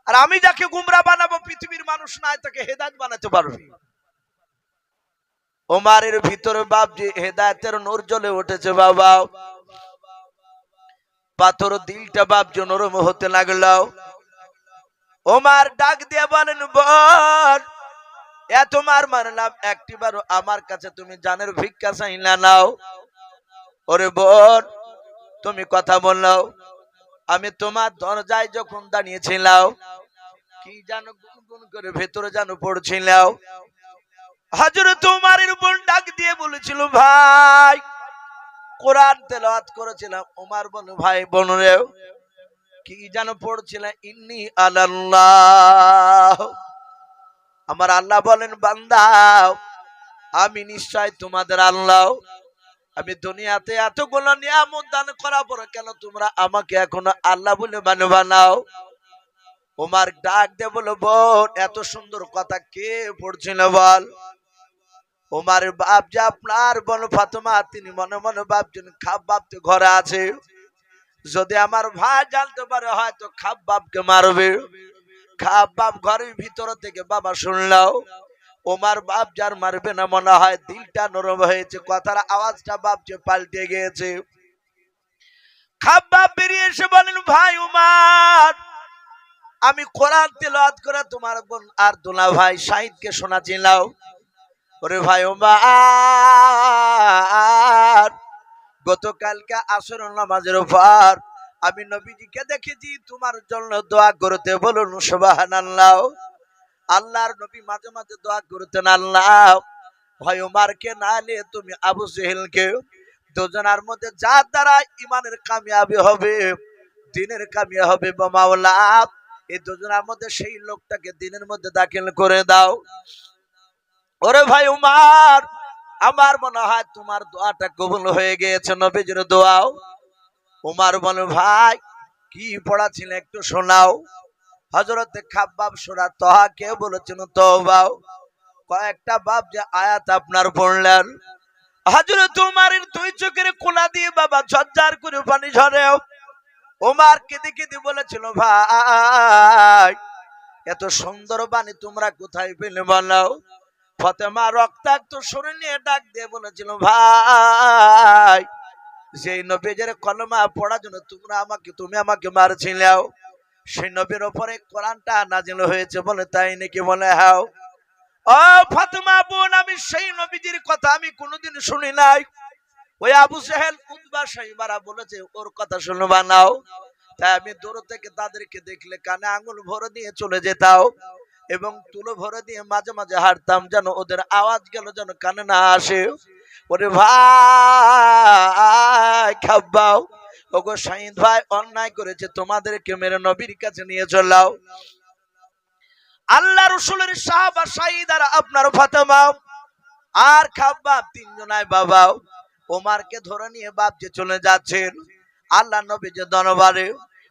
আর আমি যাকে গুমরা বানাবো, পৃথিবীর মানুষ নাই তাকে হেদায়েত বানাতে পারবে। ওমরের ভিতরে বাপজি হেদায়েতের নূর জ্বলে উঠেছে। বাবা, পাথর দিলটা বাপজি নরম হতে লাগলো। ওমর ডাক দিয়ে বলেন, বোন, এত মারলাম, একটিবারও আমার কাছে তুমি জানের ভিক্ষা চাইলা নাও? ওরে বোন, তুমি কথা বললাও, আমি তোমার দরজায় যখন দাঁড়িয়েছিলাম, কি জানো গুনগুন করে ভেতরে জানো পড়ছিলাম। হযরত ওমরের বোন ডাক দিয়ে বলেছিল, ভাই কোরআন তেলাওয়াত করেছিলাম। ওমর বলে ভাই বোনরে কি যেন পড়ছিলেন, ইন্নী আলাল্লাহ, আমার আল্লাহ বলেন বান্দা আমি নিশ্চয় তোমাদের আল্লাহ। আমি দুনিয়াতে এতগুলো নিয়ামত দান করার পরে কেন তোমরা আমাকে এখনো আল্লাহ বলে মানবা নাও? ওমর ডাক দিয়ে বলো বোন এত সুন্দর কথা কে পড়ছিল বল? ওমর বাপ যে আপনার বোন ফাতেমা, তিনি মনে মনে ভাবছেন খাব্বাব তো ঘরে আছে, যদি আমার ভাই জানতে পারে হয়তো খাব্বাবকে মারবে। খাব্বাব ঘরের ভিতর থেকে বাবা শুনলাও ওমর বাপ যার মারবে না, মনে হয় দিলটা নরম হয়েছে, কথার আওয়াজটা বাপকে পাল্টে গিয়েছে। খাব্বাব বেরিয়ে এসে বলেন ভাই উমর, আমি কোরআন তেলাওয়াত করে তোমার বোন আর দুলা ভাই শাহিদকে শোনাছিলাম। ওরে ভাই উমর, গতকালকে আসর নামাজের পর আমি নবীজিকে দেখেছি তোমার জন্য দোয়া করতে, বলুন সুবহানাল্লাহ। আল্লাহর নবী মাঝে মাঝে দোয়া করতেন আল্লাহ ভাই উমরকে নালে তুমি আবু জেহেলকে, দুজনের মধ্যে যার দ্বারা ইমানের কামিয়াবি হবে, দ্বীনের কামিয়াবি হবে মাওলা, এই দুজনের মধ্যে সেই লোকটাকে দ্বীনের মধ্যে দাখিল করে দাও। ওরে ভাই উমর, আমার মনে হয় তোমার দোয়াটা কবুল হয়ে গিয়েছে, নবীজির দোয়াও। উমর বলে ভাই কি পড়াছিল একটু শোনাও। হযরতে খাব্বাব সূরা তাহা কে বলেছেন তওবা, কয়েকটা বাপ যে আয়াত আপনার পড়লেন। হযরত উমরের দুই চোখের কোনা দিয়ে বাবা ঝরঝর করে পানি ঝরে। উমর কেঁদে কেঁদে বলেছিল ভাই এত সুন্দর বাণী তোমরা কোথায় পেলে বলো? ফাতেমা রক্তাক্ত শরীর নিয়ে ডাক দিয়ে বলেছিল ভাই সেই নবীর কলমা পড়ার জন্য তুমি আমাকে মারছিলে, সেই নবীর উপরে কোরআনটা নাজিল হয়েছে বলে তাই নাকি? বলে হ্যাঁ। ও ফাতেমা বোন, আমি সেই নবীজির কথা আমি কোনোদিন শুনি নাই। ওই আবু জেহেল উতবা সাইবারা বলেছে ওর কথা শুনবা নাও, তাই আমি দূর থেকে তাদেরকে দেখলে কানে আঙুল ভরে দিয়ে চলে যেতাম এবং তুলো ভরে দিয়ে মাঝে মাঝে হাঁটতাম, যেন ওদের আওয়াজ গেল যেন কানে না আসে। ওরে ভাই খাব্বাও, ওগো শাহিদ ভাই অন্যায় করেছে, তোমাদেরকে মেরে নবীর কাছে নিয়ে চলাও। আল্লাহ রাসূলের সাহাবা শাহিদ আর আপনার ফাতেমা আর খাব্বাব তিনজনায় বাবা ওমরকে ধরে নিয়ে বাপজি চলে যাচ্ছেন আল্লাহ নবীর দরবারে।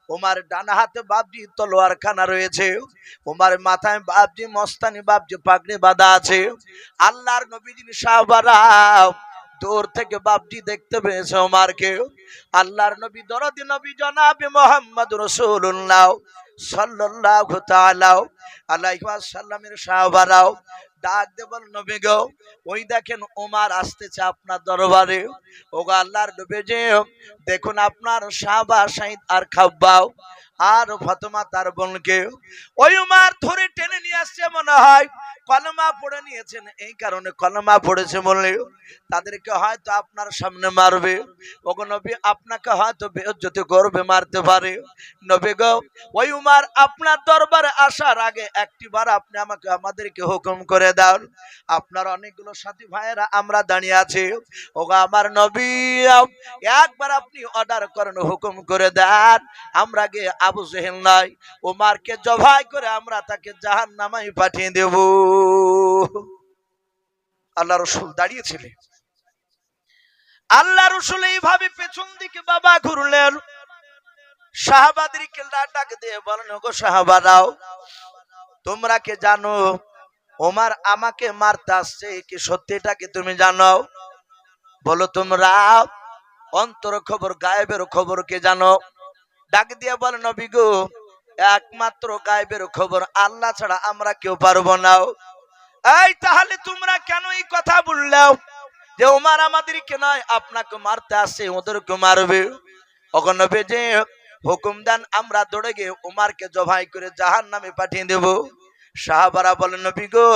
ওমর ডান হাতে বাপজি তলোয়ার খানা রয়েছে, ওমর মাথায় বাপজি মস্তানি বাপজি পাগড়ি বাঁধা আছে। আল্লাহর নবীজির সাহাবারা দূর থেকে বাপজি দেখতে পেয়েছে ওমরকে। আল্লাহর নবী দরদি নবী জনাবে মুহাম্মদ রাসূলুল্লাহ সাল্লাল্লাহু তাআলা আলাইহি ওয়াসাল্লামের সাহাবারাও ডাক দে বল নবী গো ওই দেখেন ওমর আসতেছে আপনার দরবারে। ওগো আল্লাহর নবী যে দেখুন আপনার সাহাবা শাহিদ আর খাব্বাব আর ফাতেমা তার বোনকে ওই ওমর ধরে টেনে নিয়ে আসছে, মনে হয় কলমা পড়ে নিয়েছেন, এই কারণে কলমা পড়েছে বলে তাদেরকে হয়তো আপনার সামনে মারবে। ওগো নবী আপনাকে হয়তো বেইজ্জতি করবে, মারতে পারে। নবী গো ওই উমর আপনার দরবারে আসার আগে একটিবার আপনি আমাদেরকে হুকুম করে দাও, আপনার অনেকগুলো সাথী ভাইয়েরা আমরা দাঁড়িয়ে আছি, ওগো আমার নবী একবার আপনি অর্ডার করেন, হুকুম করে দেন, আমরা গিয়ে আবু জেহেল নাই উমরকে জবাই করে আমরা তাকে জাহান্নামে পাঠিয়ে দেব। আল্লাহ রাসূল দাঁড়িয়েছিলেন। আল্লাহ রাসূল এইভাবে পেছন দিকে বাবা ঘুরলেন, সাহাবাদেরকে ডাক দিয়ে বলেন ওগো সাহাবারাও তোমরা কি জানো ওমর আমাকে মারতে আসছে কি সত্যিটা কি তুমি জানো? বলো তোমরা অন্তর খবর গায়েবের খবর কে জানো? ডাক দিয়ে বলে নবী গো একমাত্র গায়েবের খবর আল্লাহ ছাড়া আমরা কেউ পারবো না। এই তাহলে তোমরা কেন এই কথা বললে যে ওমর আমাদেরকে নয় আপনাকে মারতে আসে, ওদেরকে মারবে? ওগো নবী যে হুকুম দেন, আমরা দৌড়ে গিয়ে ওমরকে জবাই করে জাহান্নামে পাঠিয়ে দেব। সাহাবারা বলেন নবী গো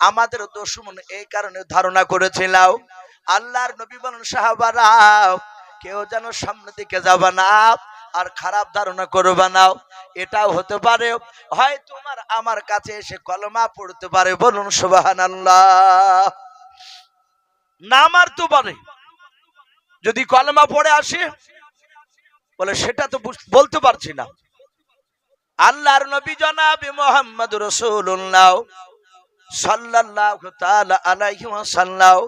আমাদের দুশমন এই কারণে ধারণা করেছিল। আল্লাহর নবী বলেন সাহাবারা কেউ যেন সামনে দিকে যাবে না আর খারাপ ধারণা করবে না, এটাও হতে পারে হয় তোমার আমার কাছে এসে কলমা পড়তে পারে, বলুন সুবহানাল্লাহ। না মারতে পারে, যদি কলেমা পড়ে আসে, বলে সেটা তো বলতে পারছি না। আল্লাহর নবী জনাবে মুহাম্মদ রাসূলুল্লাহ সাল্লাল্লাহু তাআলা আলাইহি ওয়াসাল্লাম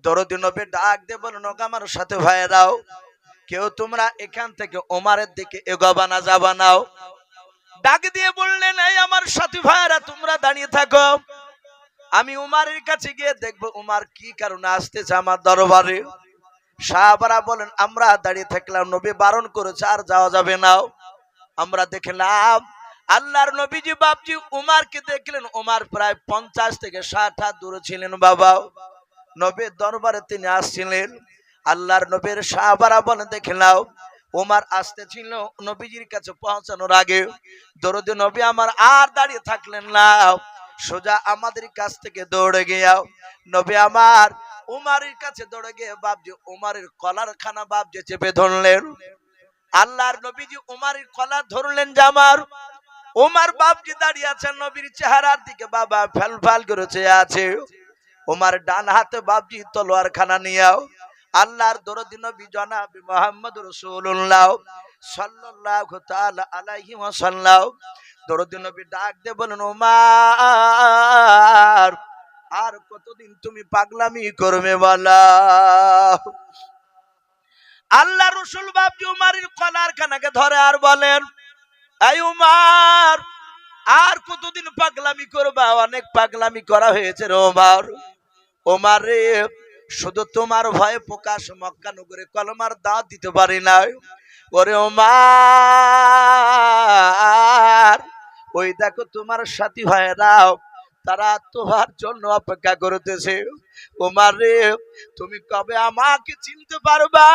দরদি নবী ডাক দিয়ে বলুন, আমার সাথে ভাইরাও, কেউ তোমরা এখান থেকে ওমরের দিকে এগোবা না, যাবা নাও। ডাক দিয়ে বললেন, এই আমার সাথী ভাইরা, তোমরা দাঁড়িয়ে থাকো, আমি উমারের কাছে গিয়ে দেখবো উমার কি কারণে আসতেছে আমার দরবারে। সাহাবারা বলেন, আমরা দাঁড়িয়ে থাকলাম, নবী বারণ করেছে আর যাওয়া যাবে না। আমরা দেখলাম আল্লাহর নবীজি বাপজি উমারকে দেখলেন, উমার প্রায় 50 থেকে 60 হাত দূরে ছিলেন বাবা। নবীর দরবারে তিনি আসছিলেন। আল্লাহর নবীর সাহাবারা বলেন, দেখলাম উমার আসতেছিল নবীজির কাছে পৌঁছানোর আগে। দরদি নবী আমার আর দাঁড়িয়ে থাকলেন না, সোজা আমাদের কাছ থেকে দৌড়ে গিয়া নবী আমার উমারের কাছে দৌড়ে গিয়ে বাপজি উমারের কলার খানা বাপজি চেপে ধরলেন। আল্লাহর নবীজি উমারের কলার ধরলেন, জামার উমার বাপজি দাঁড়িয়ে আছেন নবীর চেহারার দিকে বাবা ফেল ফাল করে চেয়ে আছে। উমার ডান হাতে বাপজি তলোয়ার খানা নিয়াও আল্লাহর দরদি নবী জনাবে মুহাম্মদ রাসূলুল্লাহ সাল্লাল্লাহু তাআলা আলাইহি ওয়াসাল্লাম দরদি নবী ডাক দিয়ে বলেন, উমার আর কতদিন তুমি পাগলামি করবে বলো। আল্লাহ রাসূল বাপজি উমারের কলার খানাকে ধরে আর বলেন, এই উমার আর কতদিন পাগলামি করবা, অনেক পাগলামি করা হয়েছে রে উমার। উমার রে, শুধু তোমার ভয়ে প্রকাশ মক্কা নগরে কলমার দাওয়াত দিতে পারি না। ওরে উমার, ওই দেখো তোমার সাথী ভাইরাও তারা তোমার জন্য অপেক্ষা করতেছে। উমার রে, তুমি কবে আমাকে চিনতে পারবা?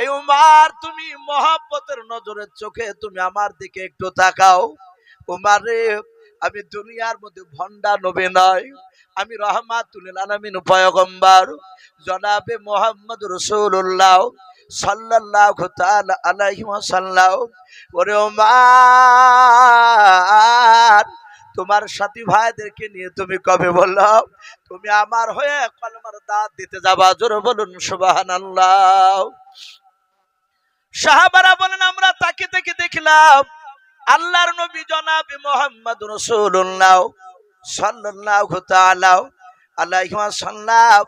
এই উমার, তুমি মহব্বতের নজরের চোখে তুমি আমার দিকে একটু তাকাও। উমার রে, আমি দুনিয়ার মধ্যে ভন্ডা নবী নয়, আমি রাহমাতুল লিল আলামিন পয়গম্বর জনাবে মুহাম্মদ রাসূলুল্লাহ সাল্লাল্লাহু তাআলা আলাইহি ওয়াসাল্লাম। ওরে উমার, তোমার সাথী ভাইদেরকে নিয়ে তুমি কবে বললো তুমি আমার হয়ে কলমার দাওয়াত দিতে যাবা? জোরে বলুন সুবহানাল্লাহ। সাহাবারা বলেন, আমরা তাকে থেকে দেখলাম আল্লাহর নবী জনাবে মুহাম্মদ রাসূলুল্লাহ সাল্লাল্লাহু তাআলা আলাইহি ওয়াসাল্লাম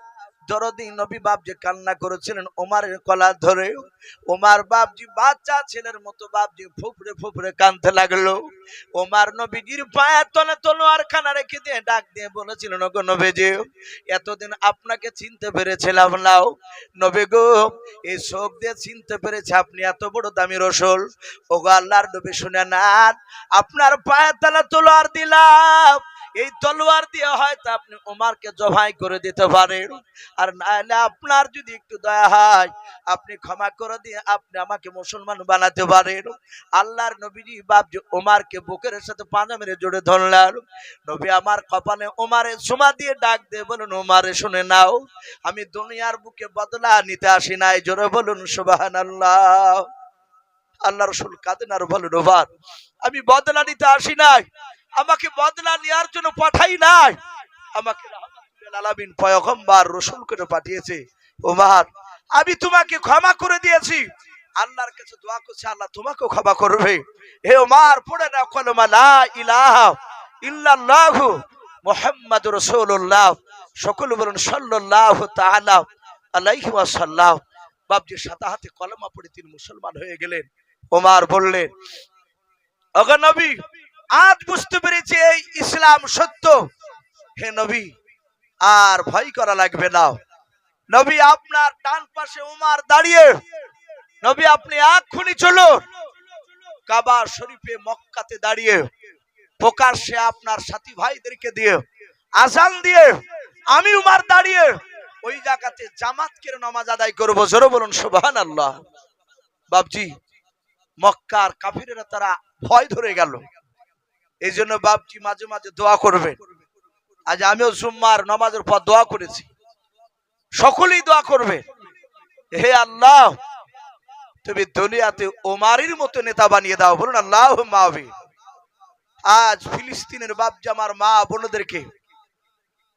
দরদি নবী বাপজি কান্না করেছিলেন ওমরের কলার ধরে। ওমর বাপজি বাচ্চা ছেলের মতো বাপজি ফুফরে ফুফরে কাঁদতে লাগলো। ওমর নবীজির পায়ের তলে তলোয়ার খানা রেখে দিয়ে ডাক দিয়ে বলেছিলেন, ওগো নবীজি, এতদিন আপনাকে চিনতে পেরেছিলাম না নবী গো, এই চোখ দিয়ে চিনতে পেরেছে আপনি এত বড় দামি রাসূল। ওগো আল্লাহর নবী, শুনে নেন, আপনার পায়ের তলে তলোয়ার দিলাম, এই তলোয়ার দিয়ে হয়তো আপনি ওমরকে জবাই করে দিতে পারেন, আর নাহলে আপনার যদি একটু দয়া হয় আপনি ক্ষমা করে দিয়ে আপনি আমাকে মুসলমান বানাতে পারেন। আল্লাহর নবীজি বাপজি ওমরকে বুকের সাথে পাঁজা মেরে জড়ে ধরলেন। নবী আমার কপালে ওমরে চুমা দিয়ে ডাক দিয়ে বলুন, ওমরে শুনে নাও, আমি দুনিয়ার বুকে বদলা নিতে আসি নাই। জোরে বলুন সুবহানাল্লাহ। আল্লাহ রাসূল কাঁদেন আর বলেন, ওমর, আমি বদলা নিতে আসি নাই, আমাকে বদলা নেওয়ার জন্য পাঠাই নাই, আমাকে রাহমাতুল লিল আলামিন পয়গম্বর রাসূল করে পাঠিয়েছে। ওমর, আমি তোমাকে ক্ষমা করে দিয়েছি, আল্লাহর কাছে দোয়া করছি আল্লাহ তোমাকেও ক্ষমা করবে। হে ওমর, পড়ে নাও কলমা লা ইলাহা ইল্লাল্লাহু মুহাম্মাদুর রাসূলুল্লাহ। সকলে বলুন সাল্লাল্লাহু তাআলা আলাইহি ওয়াসাল্লাম। বাপজি সাদা হাতে কলমা পড়ে তিনি মুসলমান হয়ে গেলেন। ওমর বললেন, ওগো নবী, আজ বুঝতে পেরেছি এই ইসলাম সত্য। হে নবী, আর ভয় করা লাগবে না। নবী আপনার ডান পাশে উমর দাঁড়িয়ে, নবী আপনি এক্ষুনি চলো কাবা শরীফে মক্কাতে দাঁড়িয়ে প্রকাশ্যে আপনার সাথী ভাইদেরকে দিয়ে আযান দিয়ে আমি উমর দাঁড়িয়ে ওই জায়গাতে জামাত করে নামাজ আদায় করব। জোরে বলুন সুবহানাল্লাহ। বাপজি মক্কার কাফিরেরা তারা ভয় ধরে গেল, এই জন্য বাপজি মাঝে মাঝে দোয়া করবে। আজ আমিও জুম্মার নামাজের পর দোয়া করেছি, সকলেই দোয়া করবে, হে আল্লাহ তুমি দুনিয়াতে ওমরের মতো নেতা বানিয়ে দাও। বলুন আল্লাহুম্মা আমিন। আজ ফিলিস্তিনের বাপজি আমার মা বোনদেরকে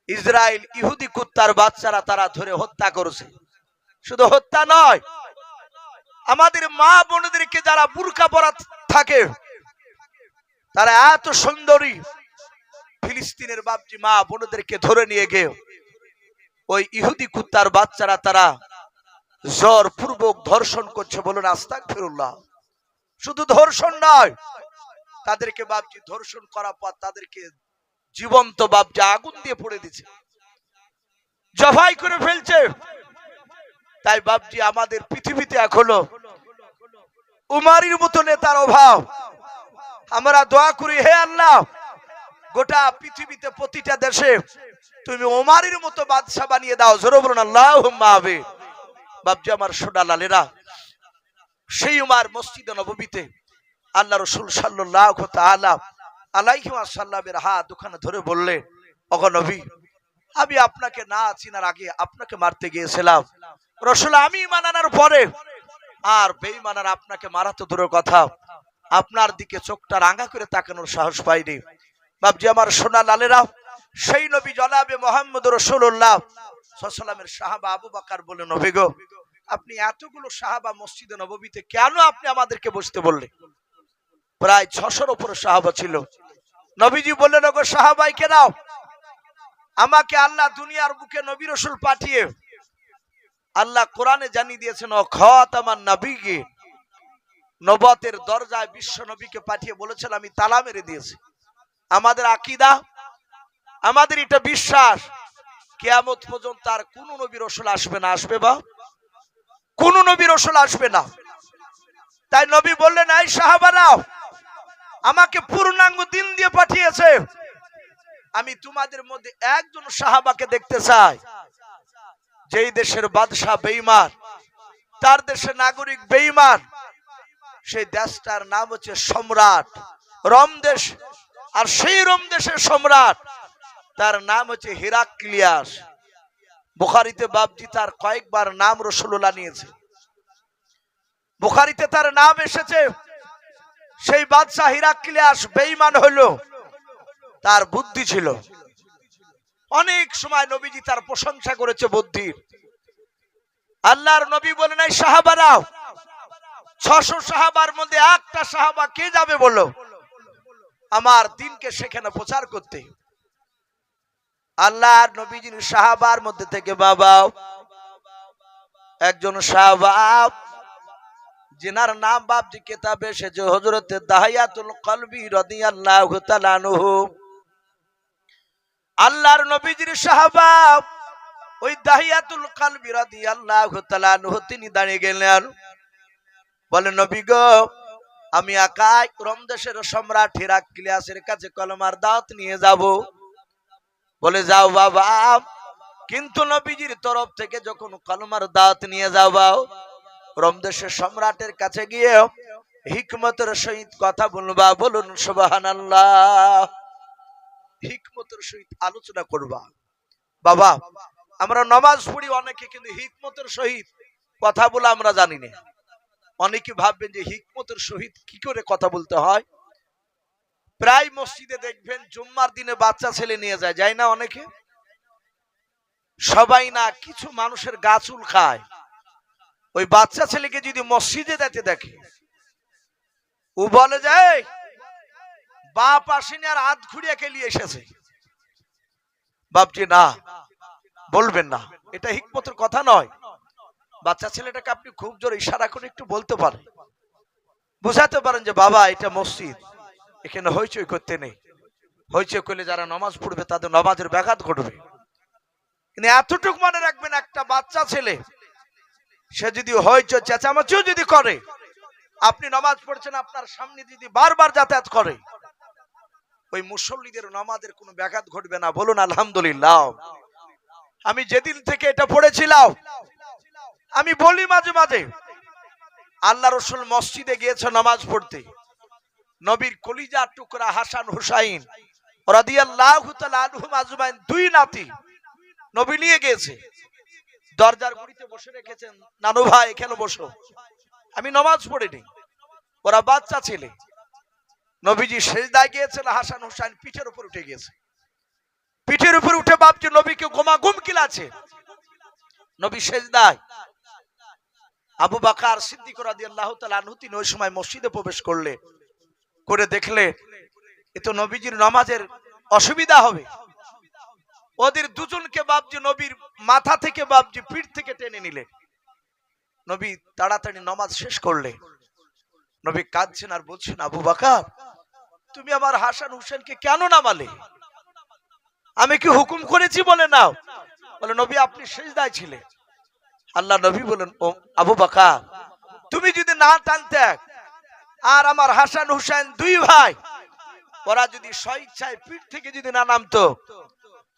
ইসরায়েল ইহুদি কুত্তার বাচ্চারা তারা ধরে হত্যা করেছে। শুধু হত্যা নয়, আমাদের মা বোনদেরকে যারা বুরকা পরা থাকে তারা এত সুন্দরী ফিলিস্তিনের বাপজি মা বোনদেরকে ধরে নিয়ে গিয়ে ওই ইহুদি কুত্তার বাচ্চারা তারা জোর পূর্বক ধর্ষণ করছে। বলুন আস্তাগফিরুল্লাহ। শুধু ধর্ষণ নয়, তাদেরকে বাপজি ধর্ষণ করার পর তাদেরকে জীবন্ত বাপজি আগুন দিয়ে পুড়ে দিচ্ছে, জবাই করে ফেলছে। তাই বাপজি আমাদের পৃথিবীতে এখনো উমারির মতো নেতার অভাব। আমরা দোয়া করি, হে আল্লাহ, গোটা পৃথিবীতে প্রতিটা দেশে তুমি ওমারের মতো বাদশা বানিয়ে দাও। জোরে বলুন আল্লাহুম্মা আমিন। বাপজি আমার সোনা লালেরা, সেই উমার মসজিদে নববীতে আল্লাহ রাসূল সাল্লাল্লাহু তাআলা আলাইহি ওয়াসাল্লামের হাত দুখানে ধরে বললেন, ওগো নবী, আমি আপনাকে না চিনার আগে আপনাকে মারতে গিয়েছিলাম। রাসূল আমি ঈমান আনার পরে আর বেঈমানার আপনাকে মারা তো দূরের কথা, আপনার দিকে চোখটা রাঙা করে তাকানোর সাহস পাইনি। বাপজি আমার সোনা লালেরা, সেই নবী জনাবে মুহাম্মদ রাসূলুল্লাহ সাল্লাল্লাহু আলাইহি ওয়াসাল্লামের সাহাবা আবু বকর বলে, নবী গো, আপনি এতগুলো সাহাবা মসজিদে নববীতে কেন আপনি আমাদেরকে বসতে বললেন? প্রায় 600-র উপরে সাহাবা ছিল। নবীজি বললেন, ওগো সাহাবাই কেরাম, আমাকে আল্লাহ দুনিয়ার বুকে নবী রাসূল পাঠিয়ে আল্লাহ কোরআনে জানিয়ে দিয়েছেন, ও খাতামান নবিয়্যিন, নবুয়তের দরজায় বিশ্ব নবীকে পাঠিয়ে বলেছেন আমি তালা মেরে দিয়েছি। আমাদের আকীদা, আমাদের এটা বিশ্বাস, কিয়ামত পর্যন্ত আর কোন নবী রাসূল আসবে না। আসবে বা কোন নবী রাসূল আসবে না। তাই নবী বললেন, এই সাহাবারা, আমাকে পূর্ণাঙ্গ দিন দিয়ে পাঠিয়েছে, আমি তোমাদের মধ্যে একজন সাহাবাকে দেখতে চাই যেই দেশের বাদশা বেঈমান, তার দেশের নাগরিক বেঈমান, সেই দেশটার নাম হচ্ছে সম্রাট রোম দেশ। আর সেই রোম দেশের সম্রাট তার নাম হচ্ছে হিরাক্লিয়াস। বুখারীতে বাপজি তার কয়েকবার নাম রাসূলুল্লাহ নিয়েছে, বুখারীতে তার নাম এসেছে। সেই বাদশা হিরাক্লিয়াস বেঈমান হলো, তার বুদ্ধি ছিল। অনেক সময় নবীজি তার প্রশংসা করেছে বুদ্ধির। আল্লাহর নবী বলেন, এই সাহাবারা, 600 সাহাবার মধ্যে একটা সাহাবা কে যাবে বলো আমার দিনকে সেখানে প্রচার করতে? আল্লাহর নবীজির সাহাবার মধ্যে থেকে বাবা একজন সাহাবা, যিনার নাম বাপজি কিতাবে এসেছে হযরতে দাহিয়াতুল কলবি রাদিয়াল্লাহু তাআলা আনহু। আল্লাহর নবীজির সাহাবা ওই দাহিয়াতুল কলবি রাদিয়াল্লাহু তাআলা আনহু, তিনি দাঁড়িয়ে গেলেন, বলেন, নবী গো, আমি একাই রোম দেশের সম্রাট হিরাক্লিয়াসের কাছে কলমার দাওয়াত নিয়ে যাব। বলে, যাও বাবা, কিন্তু নবীজির তরফ থেকে যখন কলমার দাওয়াত নিয়ে যাবা, রোম দেশের সম্রাটের কাছে গিয়ে হিকমতের সহিত কথা বলবা। বলুন সুবহানাল্লাহ। হিকমতের সহিত আলোচনা করবা। বাবা, আমরা নামাজ পড়ি অনেকে, কিন্তু হিকমতের সহিত কথা বলা আমরা জানি না। অনেকে ভাববেন যে হিকমতের সহিত কি করে কথা বলতে হয়। প্রায় মসজিদে দেখবেন জুম্মার দিনে বাচ্চা ছেলে নিয়ে যায়, যায় না অনেকে? সবাই না, কিছু মানুষের গা চুল খায়। ওই বাচ্চা ছেলেকে যদি মসজিদে যেতে দেখে, ও বলে যায় বাপ আসেনি আর হাত ঘুরিয়ে খেলিয়ে এসেছে। বাপজি না, বলবেন না, এটা হিকমতের কথা নয়। বাচ্চা ছেলেটাকে আপনি খুব জোরে ইশারা করে একটু বলতে পারেন, বুঝাতে পারেন যে বাবা এটা মসজিদ, এখানে হইচই করতে নেই। হইচই করলে যারা নামাজ পড়বে তাদের নামাজের ব্যাঘাত ঘটবে। কিন্তু এতটুকু মনে রাখবেন, একটা বাচ্চা ছেলে সে যদি হইচই চেঁচামেচিও যদি করে, আপনি নামাজ পড়ছেন, আপনার সামনে যদি বারবার যাতায়াত করে, ওই মুসল্লিদের নামাজের কোনো ব্যাঘাত ঘটবে না। বলুন আলহামদুলিল্লাহ। আমি যেদিন থেকে এটা পড়েছিলাম, আমি বলি মাঝে মাঝে, আল্লাহ রাসূল মসজিদে গিয়েছে নামাজ পড়তে, নবীর কলিজার টুকরা হাসান হুসাইন রাদিয়াল্লাহু তাআলা আনহুম আজমাইন, দুই নাতি নবী নিয়ে গিয়েছে। দরজার গুড়িতে বসে রেখেছেন, নানু ভাই এখানে বসো, আমি নামাজ পড়িনি। ওরা বাচ্চা ছেলে। নবীজি সেজদায় গিয়েছেন, হাসান হুসাইন পিঠের উপর উঠে গিয়েছে। পিঠের উপর উঠে বাপজি নবীকে ঘুমাঘুম কিলাছে। নবী সেজদায়, আবু বকর সিদ্দিক রাদিয়াল্লাহু তাআলা আনহু তিনি ওই সময় মসজিদে প্রবেশ করে দেখলে এ তো নবীজির নামাজের অসুবিধা হবে। ওদের দুজনকে বাপজি নবীর মাথা থেকে বাপজি পিঠ থেকে টেনে নিলে। নবী তাড়াতাড়ি নামাজ শেষ করলে। নবী কাঁদছেন আর বলছেন, আবু বকর তুমি আমার হাসান হুসেনকে কেন নামালে? আমি কি হুকুম করেছি বলে নাও? বলে নবী আপনি সিজদায় ছিলেন। আল্লাহ নবী বলেন, ও আবু বকর তুমি যদি না টানতে আর আমার হাসান হুসেন দুই ভাই ওরা যদি স্বইচ্ছায় পিঠ থেকে যদি না নামতো,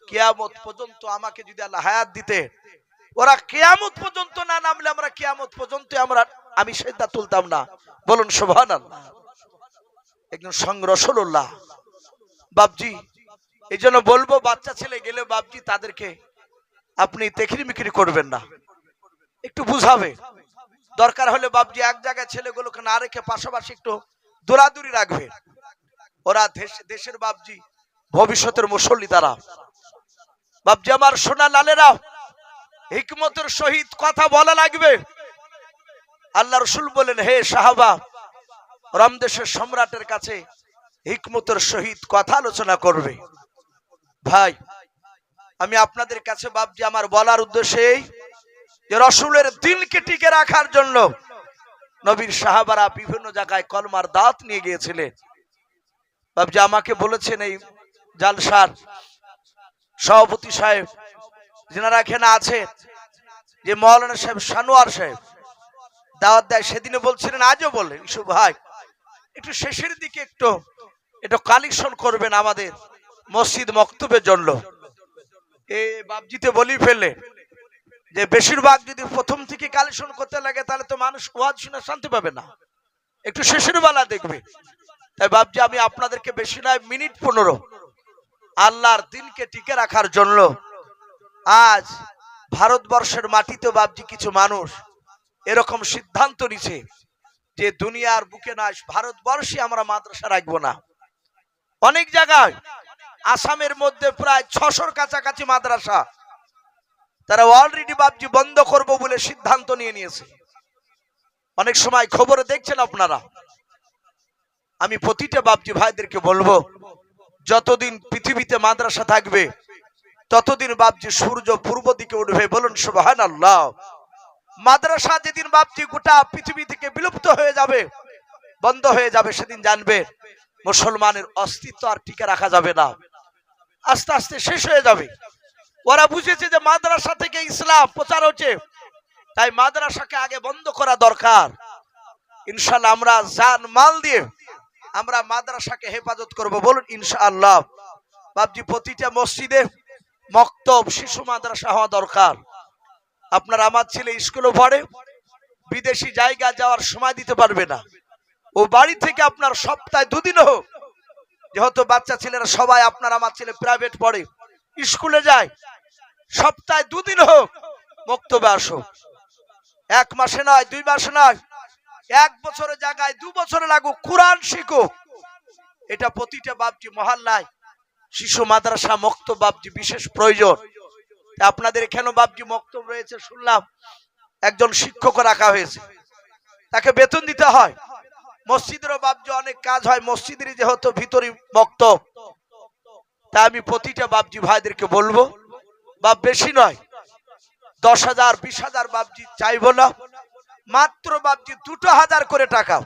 কিয়ামত পর্যন্ত আমাকে যদি আল্লাহ হায়াত দিতে, ওরা কিয়ামত পর্যন্ত না নামলে আমরা কিয়ামত পর্যন্ত আমি সিজদা তুলতাম না। বলুন সুবহানাল্লাহ। একজন সঙ্গ রাসূলুল্লাহ বাপজি। এই জন্য বলবো বাচ্চা ছেলে গেলে বাপজি তাদেরকে আপনি তেখরি মিখরি করবেন না, একটু বুঝাবে। দরকার হলে বাপজি এক জায়গায় ছেলেগুলোকে না রেখে পাশাপাশি একটু দৌড়াদৌড়ি রাখবে। ওরা দেশের বাপজি ভবিষ্যতের মুসল্লি তারা। বাপজি আমার সোনা লালেরা হিকমতের সহিত কথা বলা লাগবে। আল্লাহ রাসূল বলেন, হে সাহাবা রমদেশের সম্রাটের কাছে হিকমতের সহিত কথা আলোচনা করবে। ভাই আমি আপনাদের কাছে বাপজি আমার বলার উদ্দেশ্য এই যে রাসূলের দিনকে টিকে রাখার জন্য নবীর সাহাবারা বিভিন্ন জায়গায় কলমার দাওয়াত নিয়ে গিয়েছিলেন। বাপজি আমাকে বলেছেন এই জালসার সভাপতি সাহেব যারা এখানে আছে যে মাওলানা সাহেব সানোয়ার সাহেব দাওয়াত দেয়, সেদিনে বলছিলেন আজও বলেন ইসু ভাই একটু শেষের দিকে একটু কালেকশন করবেন আমাদের মসজিদ মক্তবের জন্য। এই বাপজিতে বলি ফেলে যে বেশিরভাগ যদি প্রথম থেকে কালেকশন করতে লাগে তাহলে তো মানুষ ওয়াজ শুনে শান্তি পাবে না, একটু শেষের বেলা দেখবে। তাই বাপজি আমি আপনাদেরকে বেশি নয় মিনিট 15 আল্লাহর দিনকে টিকে রাখার জন্য আজ ভারতবর্ষের মাটিতে বাপজি কিছু মানুষ এরকম সিদ্ধান্ত নিছে যে দুনিয়ার বুকে নয় ভারতবর্ষে আমরা মাদ্রাসা রাখবো না। অনেক জায়গায় আসামের মধ্যে প্রায় 600-র কাছাকাছি মাদ্রাসা তারা অলরেডি বাপজি বন্ধ করব বলে সিদ্ধান্ত নিয়েছে। অনেক সময় খবরে দেখছেন আপনারা। আমি প্রতিটা বাপজি ভাইদেরকে বলবো যতদিন পৃথিবীতে মাদ্রাসা থাকবে ততদিন বাপজি সূর্য পূর্ব দিকে উঠবে। বলুন সুবহানাল্লাহ। মাদ্রাসা যেদিন বাপজি গোটা পৃথিবী থেকে বিলুপ্ত হয়ে যাবে, বন্ধ হয়ে যাবে, সেদিন জানবে মুসলমানের অস্তিত্ব আর টিকে রাখা যাবে না, আস্তে আস্তে শেষ হয়ে যাবে। ওরা বুঝেছে যে মাদ্রাসা থেকে ইসলাম প্রচার হচ্ছে, তাই মাদ্রাসাকে আগে বন্ধ করা দরকার। ইনশাআল্লাহ আমরা জান মাল দিয়ে আমরা মাদ্রাসাকে হেফাজত করব। বলুন ইনশাআল্লাহ। বাপজি প্রতিটা মসজিদে মক্তব শিশু মাদ্রাসা হওয়া দরকার। আপনার আমার ছেলে স্কুলে পড়ে, বিদেশি জায়গা যাওয়ার সময় দিতে পারবে না, ও বাড়ি থেকে আপনার সপ্তাহে 2 দিন হোক, যেহেতু বাচ্চা ছেলেরা সবাই আপনার আমার ছেলে প্রাইভেট পড়ে স্কুলে যায়, সপ্তাহে 2 দিন হোক মক্তবে আসো। 1 মাসে নয়, 2 মাসে নয়, 1 বছরের জায়গায় 2 বছরে লাগুক, কোরআন শিখো। এটা প্রতিটা বাপজি মহল্লায় শিশু মাদ্রাসা মক্তব বাপজি বিশেষ প্রয়োজন। আপনাদের এখানে বাপজি মক্তব রয়েছে, শুনলাম একজন শিক্ষক রাখা হয়েছে, তাকে বেতন দিতে হয়। মসজিদেরও বাপজি অনেক কাজ হয়, মসজিদের যেহেতু ভিতরে মক্তব, তাই আমি প্রতিটা বাপজি ভাইদেরকে বলবো বাপ বেশি নয় 10,000 20,000 বাপজি চাইবো না, মাত্র বাপজি 2,000 করে টাকা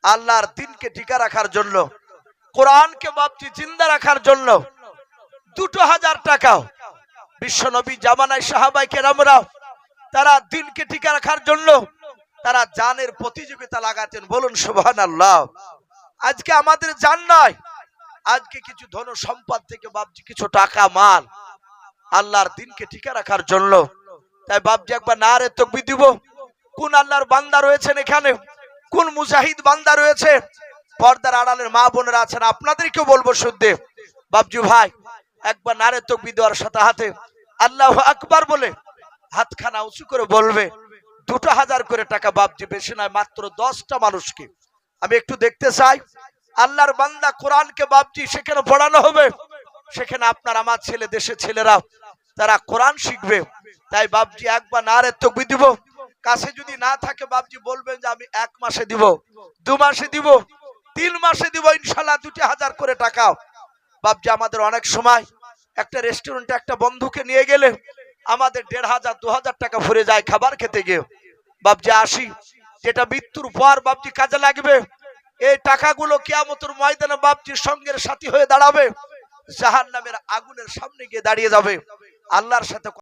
আল্লাহর দিনকে টিকা রাখার জন্য, কোরআনকে বাপজি জিন্দা রাখার জন্য 2,000 টাকা বিশ্ব নবী জামানায় সাহাবায়ে কেরামরা তারা দিনকে টিকা রাখার জন্য তারা জানের প্রতিযোগিতা লাগাতেন। বলুন সুবহানাল্লাহ। আজকে আমাদের জান নয়, আজকে কিছু ধন সম্পদ থেকে বাপজি কিছু টাকা মাল আল্লাহর দিনকে টিকা রাখার জন্য। তাই বাপজি একবার নারে তাকবীর দিব। কোন আল্লাহর বান্দা রয়েছেন এখানে, কোন মুজাহিদ বান্দা রয়েছে, পর্দার আড়ালের মা বোনেরা আছেন, আপনাদেরকে বলবো শুদ্ধে বাপজি ভাই একবার নারে তাকবীর দেওয়ার সাথে হাতে আল্লাহু আকবার বলে হাতখানা উঁচু করে বলবে 2,000 করে টাকা বাপজি বেশি নয়, মাত্র 10টা মানুষকে আমি একটু দেখতে চাই। আল্লাহর বান্দা কোরআনকে বাপজি সেখানে পড়ানো হবে, সেখানে আপনার আমার ছেলে দেশের ছেলেরা তারা কোরআন শিখবে। তাই বাপজি একবার নারে তাকবীর দিব, কাছে যদি না থাকে বাপজি বলবেন যে আমি 1 মাসে দিব, 2 মাসে দিব, 3 মাসে দিব, ইনশাআল্লাহ 2,000 করে টাকা। বাপজি আমাদের অনেক সময় একটা রেস্টুরেন্টে একটা বন্ধুকে নিয়ে গেলে আমাদের 1,500 2,000 টাকা ভরে যায় খাবার খেতে গিয়ে। বাপজি আসি, যেটা মৃত্যুর পর বাপজি কাজে লাগবে, এই টাকাগুলো কিয়ামতের ময়দানে বাপজির সঙ্গের সাথী হয়ে দাঁড়াবে, জাহান্নামের আগুনের সামনে গিয়ে দাঁড়িয়ে যাবে, আল্লাহর সাথে